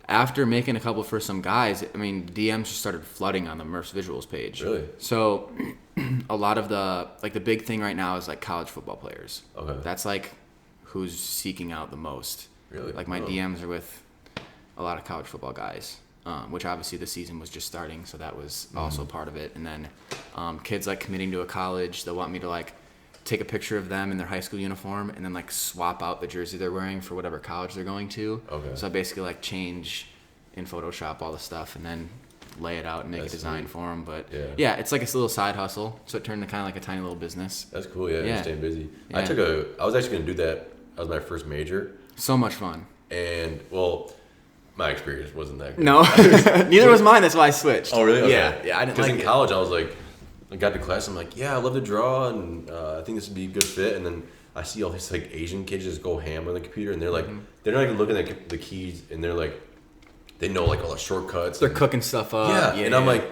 After making a couple for some guys, I mean, DMs just started flooding on the Murph's Visuals page. Really? So a lot of the big thing right now is like college football players. Okay. That's like who's seeking out the most. Really? Like my DMs are with a lot of college football guys, which obviously the season was just starting, so that was also part of it. And then kids like committing to a college, they'll want me to like take a picture of them in their high school uniform and then like swap out the jersey they're wearing for whatever college they're going to. Okay. So I basically like change in Photoshop all the stuff and then lay it out and make a design for them. But yeah, it's like a little side hustle. So it turned into kind of like a tiny little business. That's cool. Yeah. You're staying busy. Yeah. I was actually going to do that. That was my first major. So much fun. And well, my experience wasn't that good. No, neither was mine. That's why I switched. Oh really? Okay. Yeah. I didn't like it. Because in college I was like, I got to class, I'm like, yeah, I love to draw, and I think this would be a good fit. And then I see all these like Asian kids just go ham on the computer, and they're like, they're not even looking at the keys, and they're like, they know like all the shortcuts. They're cooking stuff up. Yeah, and I'm like,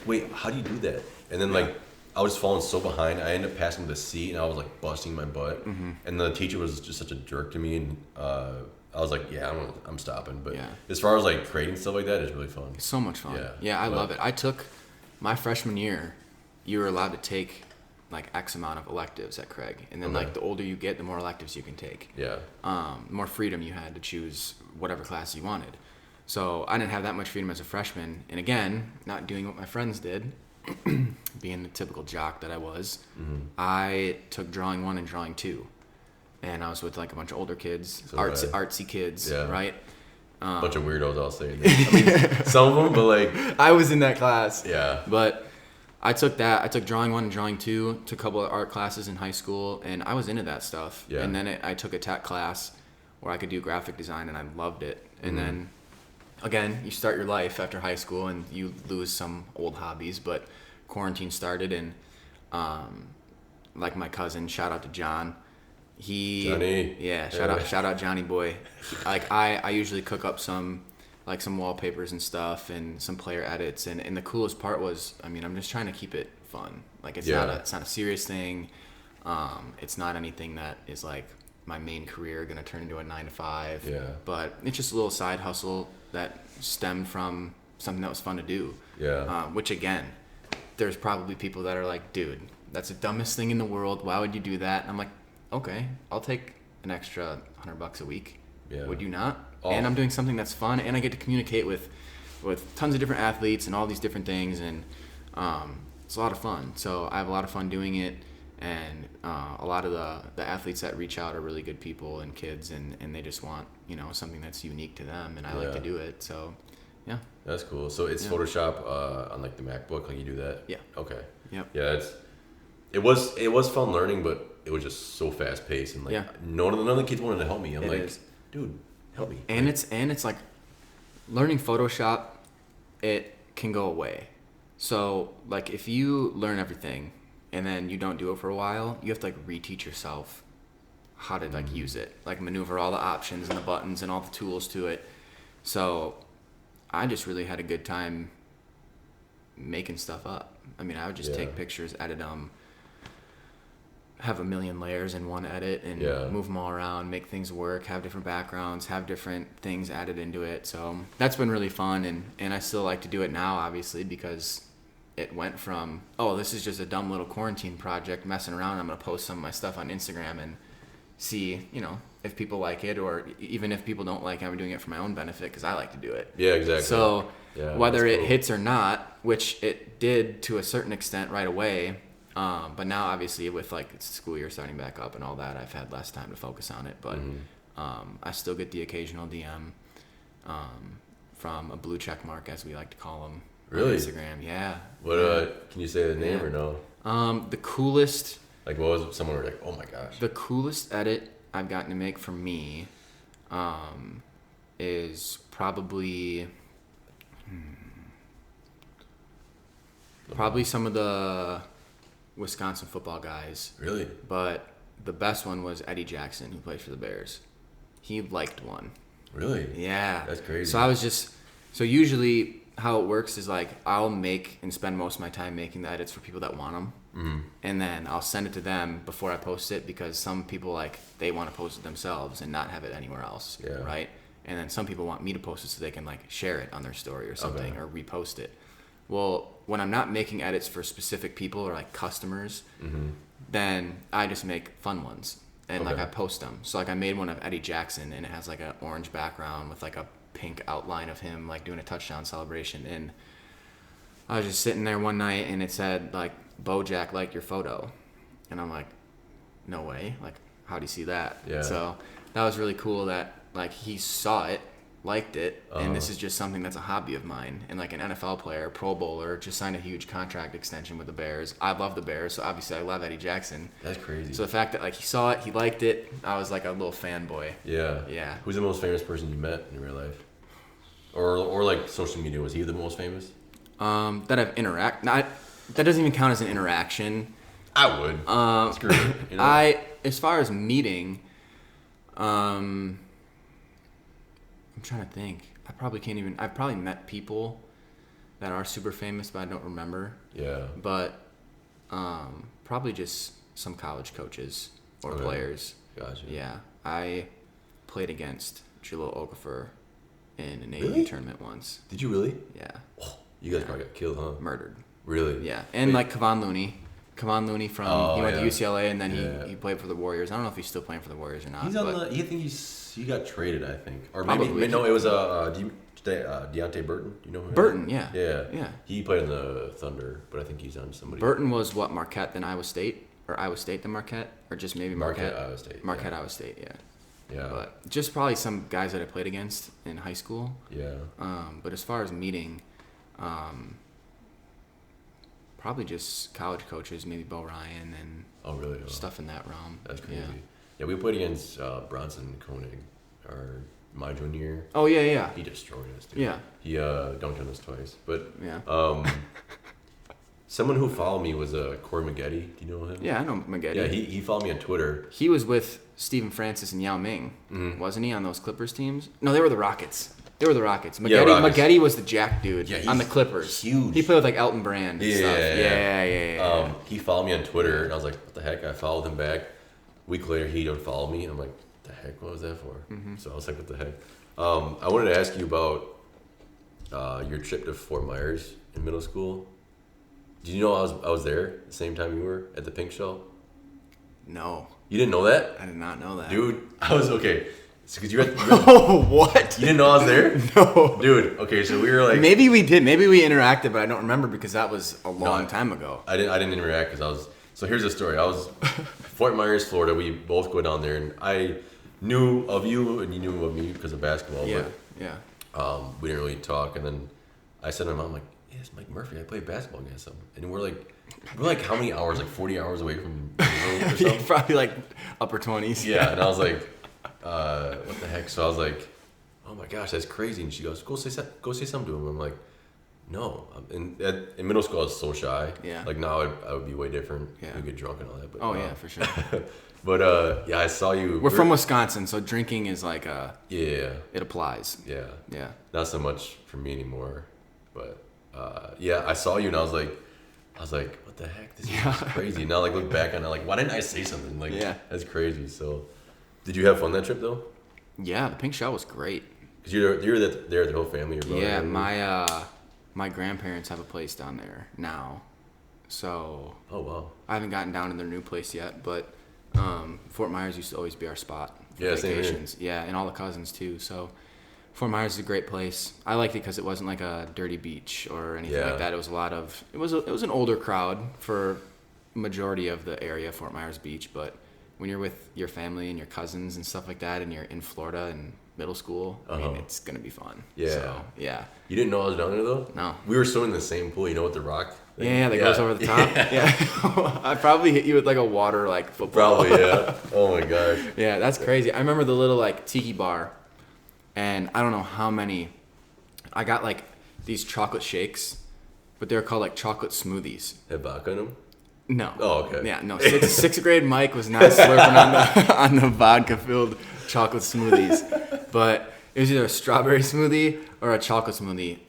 wait, how do you do that? And then like, I was falling so behind, I ended up passing the C, and I was like busting my butt. And the teacher was just such a jerk to me, and I was like, yeah, I'm stopping. But as far as like creating stuff like that, it's really fun. It's so much fun. Yeah, I love it. I took my freshman year. You were allowed to take like X amount of electives at Craig, and then like the older you get, the more electives you can take. Yeah. The more freedom you had to choose whatever class you wanted. So I didn't have that much freedom as a freshman, and again, not doing what my friends did, being the typical jock that I was. I took drawing 1 and drawing 2, and I was with like a bunch of older kids, artsy kids, right? Bunch of weirdos, I'll say. I mean, some of them, but like I was in that class. Yeah. But I took that. I took drawing 1 and drawing 2. Took a couple of art classes in high school, and I was into that stuff. Yeah. And then I took a tech class where I could do graphic design, and I loved it. And then, again, you start your life after high school, and you lose some old hobbies. But quarantine started, and like my cousin, shout out to John. Johnny. Yeah, shout out Johnny boy. I usually cook up some wallpapers and stuff and some player edits, and the coolest part was, I mean, I'm just trying to keep it fun. Like it's not a serious thing. It's not anything that is like my main career gonna turn into a 9 to 5. Yeah. But it's just a little side hustle that stemmed from something that was fun to do. Yeah. Which again, there's probably people that are like, dude, that's the dumbest thing in the world. Why would you do that? And I'm like, okay, I'll take an extra $100 a week. Yeah. Would you not? Oh. And I'm doing something that's fun, and I get to communicate with tons of different athletes and all these different things, and it's a lot of fun. So I have a lot of fun doing it, and a lot of the athletes that reach out are really good people and kids, and they just want, you know, something that's unique to them, and I like to do it. So yeah. That's cool. So it's Photoshop on like the MacBook, like you do that? Yeah. Okay. Yep. Yeah, it was fun learning, but it was just so fast paced, and like none of the kids wanted to help me. I'm like, dude, help me. And it's like learning Photoshop, it can go away. So like if you learn everything and then you don't do it for a while, you have to like reteach yourself how to like use it, like maneuver all the options and the buttons and all the tools to it. So I just really had a good time making stuff up. I mean, I would just take pictures, edit them, have a million layers in one edit, and move them all around, make things work, have different backgrounds, have different things added into it. So that's been really fun, and I still like to do it now, obviously, because it went from, oh, this is just a dumb little quarantine project messing around. I'm going to post some of my stuff on Instagram and see, you know, if people like it, or even if people don't like it, I'm doing it for my own benefit because I like to do it. Yeah, exactly. So whether it hits or not, which it did to a certain extent right away, but now obviously with like school year starting back up and all that, I've had less time to focus on it. But I still get the occasional DM from a blue check mark, as we like to call them. Really? On Instagram, yeah. What? Can you say the name or no? The coolest Like, what was someone were like, oh my gosh? The coolest edit I've gotten to make for me is probably some of the Wisconsin football guys. Really? But the best one was Eddie Jackson, who plays for the Bears. He liked one. Really? Yeah. That's crazy. So usually how it works is like I'll make and spend most of my time making the edits for people that want them. Mm-hmm. And then I'll send it to them before I post it because some people they want to post it themselves and not have it anywhere else. Yeah. Right? And then some people want me to post it so they can share it on their story or something or repost it. Well, when I'm not making edits for specific people or customers, mm-hmm. then I just make fun ones and I post them. So I made one of Eddie Jackson and it has an orange background with a pink outline of him doing a touchdown celebration. And I was just sitting there one night and it said Bojack liked your photo, and I'm like, no way, how do you see that? Yeah. So that was really cool that he saw it, liked it, and this is just something that's a hobby of mine. And an NFL player, Pro Bowler, just signed a huge contract extension with the Bears. I love the Bears, so obviously I love Eddie Jackson. That's crazy. So the fact that he saw it, he liked it, I was a little fanboy. Yeah. Yeah. Who's the most famous person you met in real life? Or social media, was he the most famous? That I've that doesn't even count as an interaction. I would. Screw it. You know? As far as meeting, I'm trying to think. I've probably met people that are super famous, but I don't remember. Yeah. But probably just some college coaches or players. Gotcha. Yeah. I played against Jalil Okafor in an AAU Really? tournament once. Did you really? Yeah. Oh, you guys probably got killed, huh? Murdered. Really? Yeah. And Kevon Looney. Kevon Looney he went to UCLA and then he played for the Warriors. I don't know if he's still playing for the Warriors or not. He's on he got traded, I think. Or probably. maybe, no, it was Deontay Burton. Do you know him? Burton, yeah. Yeah. Yeah. He played in the Thunder, but I think he's on somebody. Burton was Marquette then Iowa State? Or Iowa State then Marquette? Or just maybe Marquette? Iowa State. Marquette, Iowa State, yeah. Yeah. But just probably some guys that I played against in high school. Yeah. But as far as meeting, probably just college coaches, maybe Bo Ryan and stuff in that realm. That's crazy. Yeah, we played against Bronson Koenig my junior year. Oh, yeah. He destroyed us, dude. Yeah. He dunked on us twice. But yeah. someone who followed me was Corey Maggette. Do you know him? Yeah, I know Maggette. Yeah, he followed me on Twitter. He was with Stephen Francis and Yao Ming, wasn't he, on those Clippers teams? No, they were the Rockets. Maggette was the jack dude on the Clippers. Huge. He played with Elton Brand and stuff. Yeah. He followed me on Twitter, and I was like, what the heck? I followed him back. A week later, he don't follow me. I'm like, what the heck? What was that for? Mm-hmm. So I was like, what the heck? I wanted to ask you about your trip to Fort Myers in middle school. Did you know I was there the same time you were at the Pink Shell? No. You didn't know that? I did not know that. Dude, I was, okay. So, cause Oh, what? You didn't know I was there? No. Dude, okay, so we were Maybe we did. Maybe we interacted, but I don't remember because that was a long time ago. I didn't interact because so here's the story. I was Fort Myers, Florida. We both go down there, and I knew of you, and you knew of me because of basketball. Yeah, but, we didn't really talk, and then I said to my mom, I'm like, yeah, it's Mike Murphy. I played basketball against him. And we're how many hours? 40 hours away from the room or something? Probably upper 20s. Yeah, and I was like, what the heck? So I was like, oh my gosh, that's crazy. And she goes, go say something to him. I'm like, no. In middle school, I was so shy. Yeah. Now I would be way different. Yeah. We'd get drunk and all that. But, yeah, for sure. But I saw you. We're from Wisconsin, so drinking is yeah. It applies. Yeah. Yeah. Not so much for me anymore. But I saw you and I was like, what the heck? This is crazy. Now look back on it, why didn't I say something? That's crazy. So, did you have fun that trip though? Yeah, the Pink Shell was great. Cause you're there, the whole family. Yeah, my grandparents have a place down there now, so. Oh wow. I haven't gotten down to their new place yet, but Fort Myers used to always be our spot for vacations. Same here. Yeah, and all the cousins too. So Fort Myers is a great place. I liked it because it wasn't like a dirty beach or anything like that. It was it was an older crowd for majority of the area, Fort Myers Beach, but when you're with your family and your cousins and stuff like that, and you're in Florida in middle school, I mean, it's gonna be fun. Yeah. So, yeah. You didn't know I was down there though? No. We were swimming in the same pool, with the rock Yeah, that goes over the top. Yeah. I'd probably hit you with like a water like football. Probably, yeah. Oh my gosh. Yeah, that's crazy. I remember the little like tiki bar, and I don't know how many. I got like these chocolate shakes, but they're called like chocolate smoothies. Had vodka in them? No. Oh, okay. Yeah, no. Sixth grade Mike was not slurping on the vodka filled chocolate smoothies, but it was either a strawberry smoothie or a chocolate smoothie.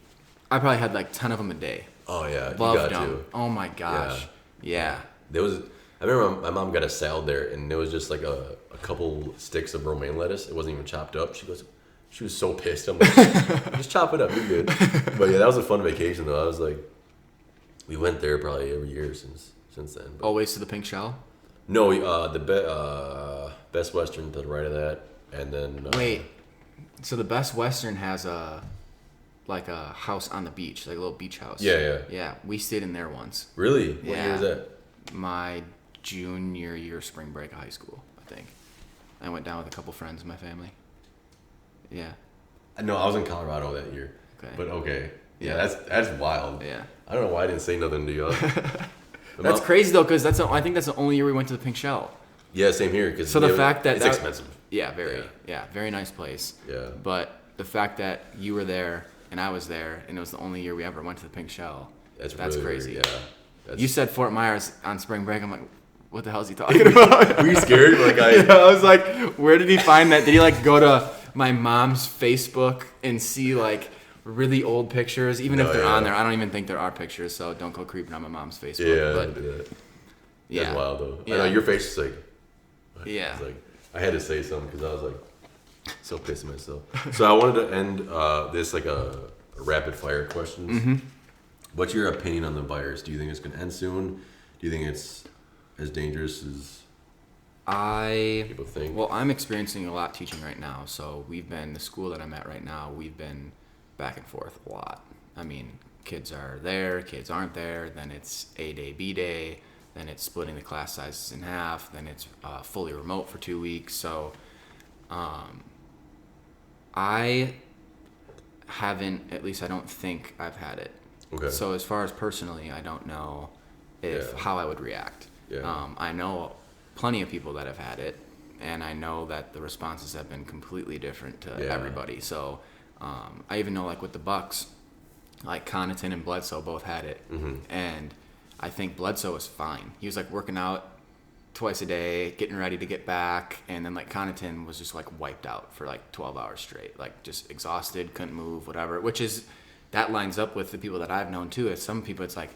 I probably had like 10 of them a day. Oh yeah, you Loved got them. to. Oh my gosh. Yeah. There was. I remember my mom got a salad there, and there was just like a couple sticks of romaine lettuce. It wasn't even chopped up. She was so pissed. I'm like, just chop it up, you're good. But yeah, that was a fun vacation though. I was like, we went there probably every year since then. But Always to the pink shell? no, the Best Western to the right of that, and then Wait. So the Best Western has a house on the beach, like a little beach house. Yeah. Yeah, we stayed in there once. Really? What Yeah. year was that? My junior year spring break of high school, I think. I went down with a couple friends in my family. Yeah. No, I was in Colorado that year. Okay. But okay. Yeah. Yeah, that's wild. Yeah. I don't know why I didn't say nothing to you. That's crazy though, because I think that's the only year we went to the Pink Shell. Yeah, same here. So the fact that it's expensive. Yeah, very nice place. Yeah. But the fact that you were there and I was there, and it was the only year we ever went to the Pink Shell. That's really crazy. Weird, yeah. You said Fort Myers on spring break. I'm like, what the hell is he talking about? Were you scared? Like I was like, where did he find that? Did he like go to my mom's Facebook and see like really old pictures? Even if they're on there, I don't even think there are pictures. So don't go creeping on my mom's Facebook. Yeah, but, don't do that. Yeah. That's wild though. Yeah. I know your face is like. Yeah. It's like I had to say something because I was like so pissed at myself. So I wanted to end this like a rapid fire questions. Mm-hmm. What's your opinion on the virus? Do you think it's going to end soon? Do you think it's as dangerous as people think? Well, I'm experiencing a lot teaching right now. So the school that I'm at right now, we've been back and forth a lot. I mean, kids are there, kids aren't there. Then it's A day, B day. Then it's splitting the class sizes in half. Then it's fully remote for 2 weeks. So I haven't, at least I don't think I've had it. Okay. So as far as personally, I don't know how I would react. Yeah. I know plenty of people that have had it, and I know that the responses have been completely different to everybody. So I even know like with the Bucks, like Connaughton and Bledsoe both had it, and I think Bledsoe was fine. He was like working out twice a day, getting ready to get back, and then like Connaughton was just like wiped out for like 12 hours straight, like just exhausted, couldn't move, whatever, which is that lines up with the people that I've known too. As some people, it's like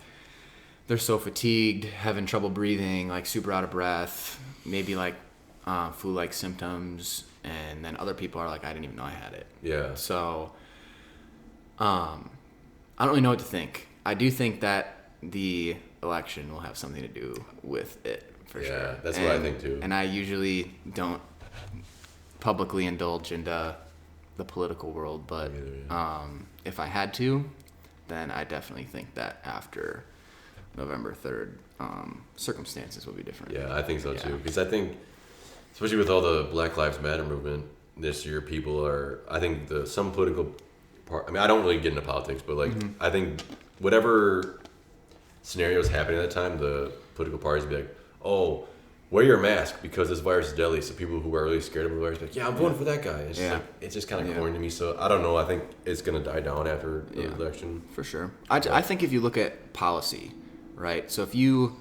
they're so fatigued, having trouble breathing, like super out of breath, maybe like flu-like symptoms, and then other people are like, I didn't even know I had it. Yeah. So I don't really know what to think. I do think that the election will have something to do with it for sure. Yeah, that's what I think too. And I usually don't publicly indulge into the political world, but if I had to, then I definitely think that after November 3rd, circumstances will be different. Yeah, I think so too. Because I think, especially with all the Black Lives Matter movement this year, people are. I think some political part. I mean, I don't really get into politics, but like I think whatever scenarios happening at that time, the political parties be like, "Oh, wear your mask because this virus is deadly." So people who are really scared of the virus be like, "Yeah, I'm voting for that guy." It's just, it's just kind of corny to me. So I don't know. I think it's gonna die down after the election for sure. I think if you look at policy, right? So if you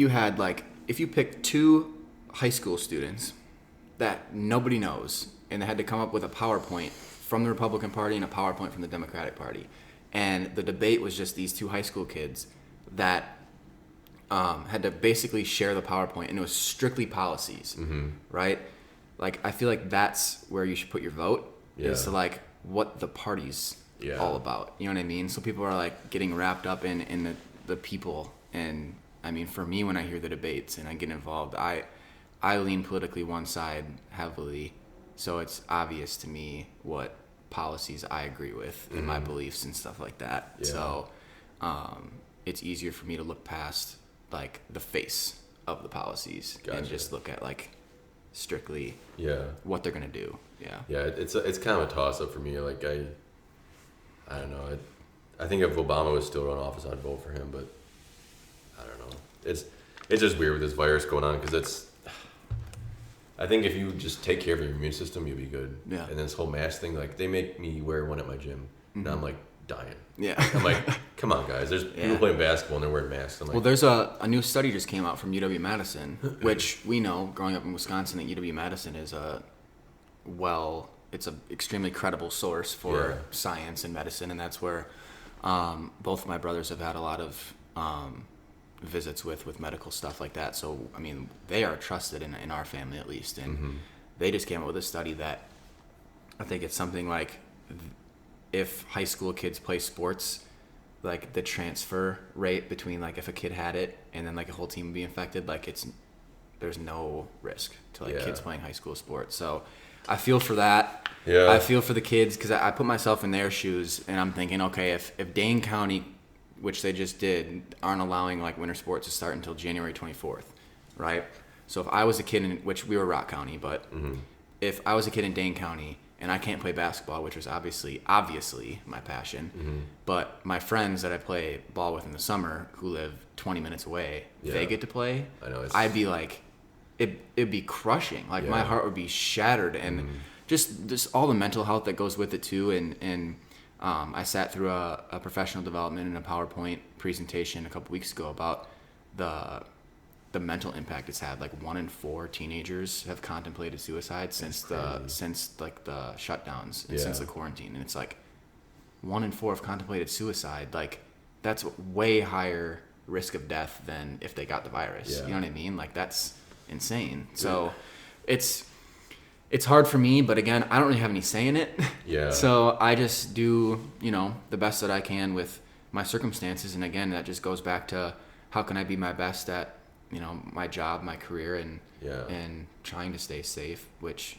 had like if you picked 2 high school students that nobody knows and they had to come up with a PowerPoint from the Republican Party and a PowerPoint from the Democratic Party, and the debate was just these 2 high school kids that had to basically share the PowerPoint, and it was strictly policies, right? Like, I feel like that's where you should put your vote, is to, like, what the party's all about. You know what I mean? So people are, like, getting wrapped up in the people. And, I mean, for me, when I hear the debates and I get involved, I lean politically one side heavily. So it's obvious to me what policies I agree with and my beliefs and stuff like that. Yeah. So it's easier for me to look past like the face of the policies and just look at like strictly what they're gonna do. Yeah. Yeah, it's kind of a toss up for me. Like I don't know. I think if Obama was still in office, I'd vote for him, but I don't know. It's just weird with this virus going on because I think if you just take care of your immune system, you'll be good. Yeah. And this whole mask thing, like they make me wear one at my gym, and I'm like dying. Yeah. I'm like, come on, guys. There's people playing basketball and they're wearing masks. I'm like, well, there's a new study just came out from UW-Madison, which we know, growing up in Wisconsin, that UW-Madison is it's an extremely credible source for science and medicine, and that's where both my brothers have had a lot of visits with medical stuff like that. So, I mean, they are trusted in our family at least, and they just came up with a study that I think it's something like if high school kids play sports, like the transfer rate between like if a kid had it and then like a whole team would be infected, like there's no risk to like kids playing high school sports. So I feel for that. Yeah. I feel for the kids because I put myself in their shoes and I'm thinking, okay, if Dane County, which they just did, aren't allowing like winter sports to start until January 24th, right? So if I was a kid which we were Rock County, but if I was a kid in Dane County and I can't play basketball, which was obviously my passion, but my friends that I play ball with in the summer who live 20 minutes away, they get to play. I know. I'd be like, it'd be crushing. Like my heart would be shattered, and just all the mental health that goes with it too. And I sat through a professional development and a PowerPoint presentation a couple weeks ago about the mental impact it's had. Like 1 in 4 teenagers have contemplated suicide since the shutdowns and since the quarantine. And it's like 1 in 4 have contemplated suicide. Like that's way higher risk of death than if they got the virus. You know what I mean? Like that's insane. So it's hard for me, but again, I don't really have any say in it. Yeah. So I just do, the best that I can with my circumstances. And again, that just goes back to how can I be my best at my job, my career, and trying to stay safe, which,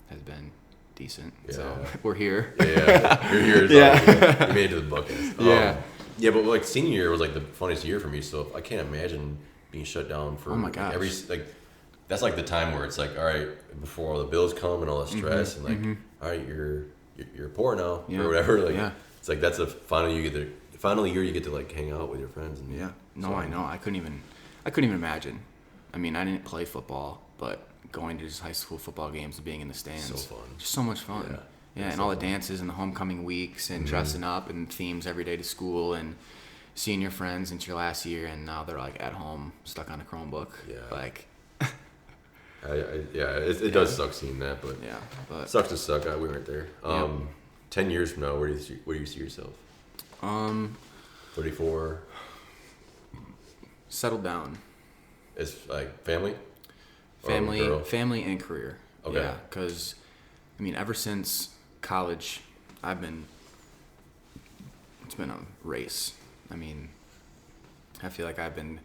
has been decent. Yeah. So we're here. Yeah. You're here. You made it to the Buckast. Yeah, but like senior year was like the funniest year for me. So I can't imagine being shut down for that's like the time where it's like, all right, before all the bills come and all the stress and like, all right, you're poor now or whatever. Like it's like that's a final year you get to like hang out with your friends. And I know. I couldn't even imagine. I mean, I didn't play football, but going to just high school football games and being in the stands. So fun. Just so much fun. Yeah, and all the dances and the homecoming weeks and dressing up and themes every day to school and seeing your friends into your last year, and now they're like at home stuck on a Chromebook. Yeah. Like it does suck seeing that, but it sucks to suck. We weren't there. 10 years from now, where do you see yourself? 34. Settled down. It's like family and career. Okay. Yeah, because I mean, ever since college, it's been a race. I mean, I feel like I've been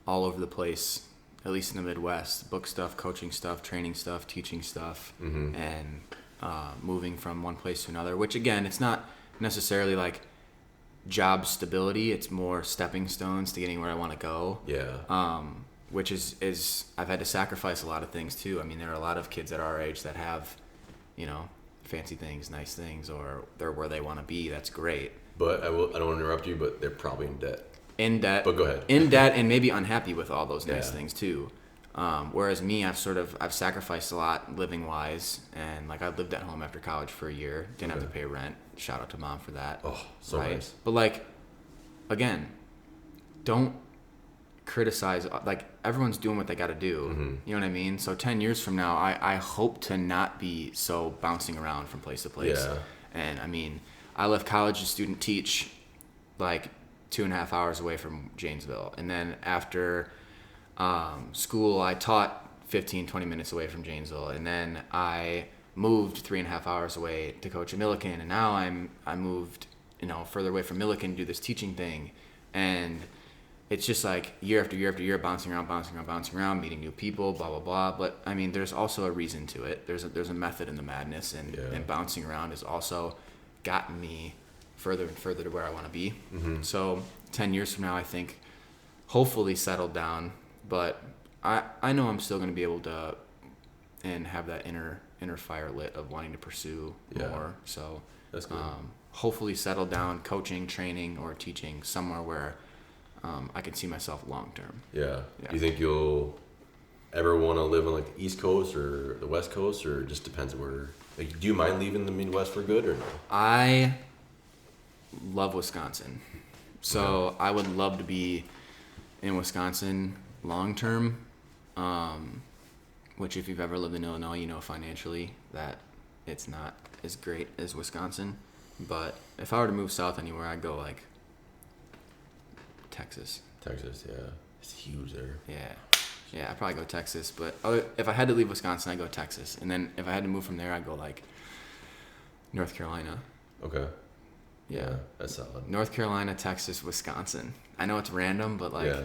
all over the place, at least in the Midwest, book stuff, coaching stuff, training stuff, teaching stuff, and moving from one place to another, which again, it's not necessarily like job stability. It's more stepping stones to getting where I want to go. Yeah. Which is I've had to sacrifice a lot of things too. I mean, there are a lot of kids at our age that have, fancy things, nice things, or they're where they want to be. That's great. But I don't want to interrupt you, but they're probably in debt. But go ahead. In debt and maybe unhappy with all those nice things too. Whereas me, I've sacrificed a lot living wise, and like I lived at home after college for a year, didn't have to pay rent. Shout out to mom for that. Oh, so nice. But like, again, don't criticize. Like everyone's doing what they got to do. You know what I mean? So 10 years from now, I hope to not be so bouncing around from place to place. Yeah. And I mean, I left college to student teach, like 2.5 hours away from Janesville, and then after school, I taught 15-20 minutes away from Janesville, and then I moved 3.5 hours away to coach at Milliken, and now I moved further away from Milliken to do this teaching thing, and it's just like year after year after year, bouncing around, meeting new people, blah blah blah. But I mean, there's also a reason to it. There's a method in the madness, and bouncing around has also gotten me further and further to where I want to be. So 10 years from now, I think hopefully settled down, but I know I'm still going to be able to and have that inner fire lit of wanting to pursue more. So that's good. hopefully settle down coaching, training, or teaching somewhere where I can see myself long term. Yeah. Do you think you'll ever want to live on like the East Coast or the West Coast, or it just depends where? Like, do you mind leaving the Midwest for good or no? I love Wisconsin, so I would love to be in Wisconsin long term. Which, if you've ever lived in Illinois, you know financially that it's not as great as Wisconsin. But if I were to move south anywhere, I'd go like Texas. Texas, yeah, it's huge there. Yeah, I'd probably go Texas. But if I had to leave Wisconsin, I'd go Texas. And then if I had to move from there, I'd go like North Carolina. Okay. Yeah, that's solid. North Carolina, Texas, Wisconsin. I know it's random, but like,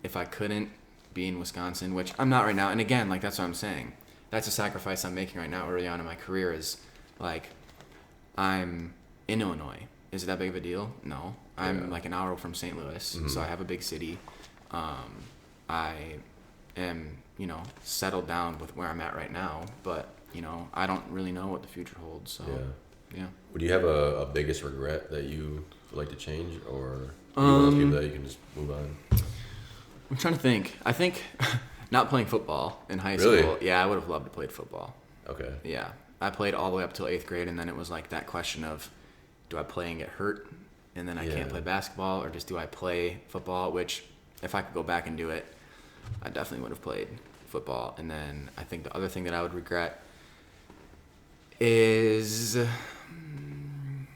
if I couldn't be in Wisconsin, which I'm not right now, and again, like that's what I'm saying. That's a sacrifice I'm making right now, early on in my career. Is like, I'm in Illinois. Is it that big of a deal? No. I'm like an hour from St. Louis, so I have a big city. I am, settled down with where I'm at right now, but I don't really know what the future holds. So yeah. Would you have a biggest regret that you would like to change, or are you one of those people that you can just move on? I'm trying to think. I think not playing football in high school. Really? Yeah, I would have loved to play football. Okay. Yeah, I played all the way up till 8th grade, and then it was like that question of, do I play and get hurt, and then I can't play basketball, or just do I play football? Which, if I could go back and do it, I definitely would have played football. And then I think the other thing that I would regret is, I'm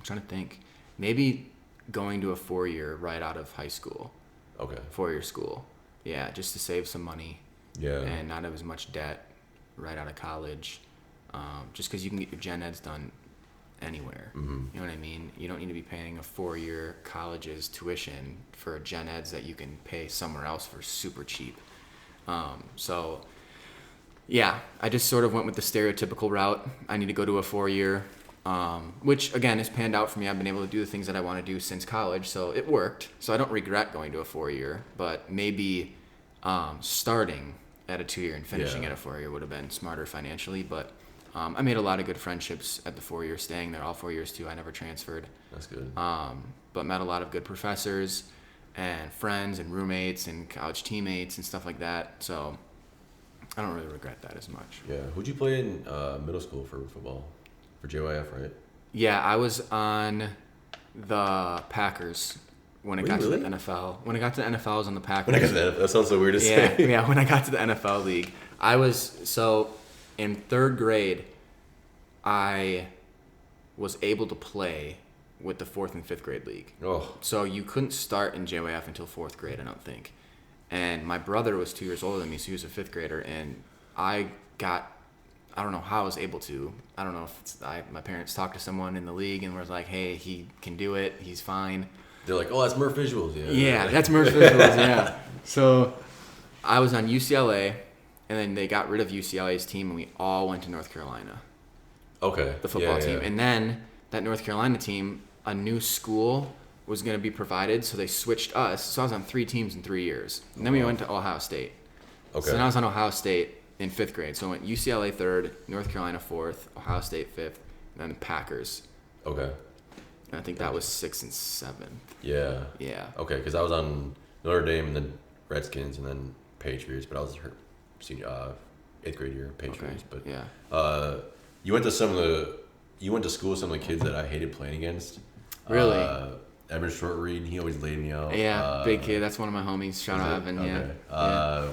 trying to think, maybe going to a 4-year right out of high school. Okay. 4-year school. Yeah, just to save some money. Yeah. And not have as much debt right out of college. Just because you can get your gen eds done anywhere. Mm-hmm. You know what I mean? You don't need to be paying a 4-year college's tuition for gen eds that you can pay somewhere else for super cheap. So, yeah, I just sort of went with the stereotypical route. I need to go to a 4-year, which, again, has panned out for me. I've been able to do the things that I want to do since college, so it worked. So I don't regret going to a 4-year, but maybe starting at a 2-year and finishing at a 4-year would have been smarter financially. But I made a lot of good friendships at the 4-year, staying there all 4 years too. I never transferred. That's good. But met a lot of good professors and friends and roommates and college teammates and stuff like that. So I don't really regret that as much. Yeah. Who'd you play in middle school for football? For JYF, right? Yeah, I was on the Packers when it got to the NFL. When I got to the NFL, I was on the Packers. When I got to the NFL, that sounds so weird to say. Yeah, when I got to the NFL league. In 3rd grade, I was able to play with the 4th and 5th grade league. Oh. So you couldn't start in JYF until 4th grade, I don't think. And my brother was 2 years older than me, so he was a 5th grader, and I don't know how I was able to. I don't know if my parents talked to someone in the league and was like, hey, he can do it, he's fine. They're like, oh, that's Murph Visuals. Yeah, that's Murph Visuals, yeah. So I was on UCLA, and then they got rid of UCLA's team, and we all went to North Carolina. Okay. The football team. And then that North Carolina team, a new school was going to be provided, so they switched us. So I was on 3 teams in 3 years. And then we went to Ohio State. Okay. So then I was on Ohio State in 5th grade. So I went UCLA 3rd, North Carolina 4th, Ohio State 5th, and then the Packers. Okay. And I think that was 6th and 7th. Yeah. Yeah. Okay, because I was on Notre Dame and then Redskins and then Patriots, but I was hurt senior 8th grade year Patriots. Okay. But yeah. You went to school with some of the kids that I hated playing against. Really? Evan Shortreed, he always laid me out. Yeah, big kid. That's one of my homies. Shout out Evan. Okay. Yeah.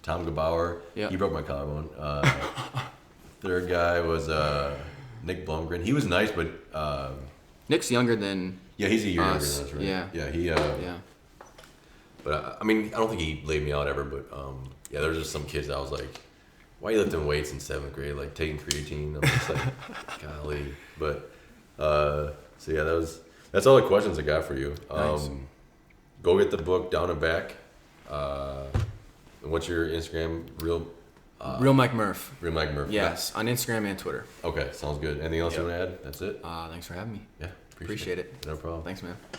Tom Gebauer. Yep. He broke my collarbone. Third guy was Nick Blumgren. He was nice, but Nick's younger than he's a year younger us. than us, right? Yeah. Yeah. He. Yeah. But I mean, I don't think he laid me out ever. But there was just some kids that I was like, why are you lifting weights in 7th grade, like taking creatine? I'm just like, golly. But so yeah, that's all the questions I got for you. Nice. Go get the book Down and Back. And what's your Instagram? Real Mike Murph. Real Mike Murph. Yes, on Instagram and Twitter. Okay, sounds good. Anything else you want to add? That's it? Thanks for having me. Yeah, Appreciate it. No problem. Thanks, man.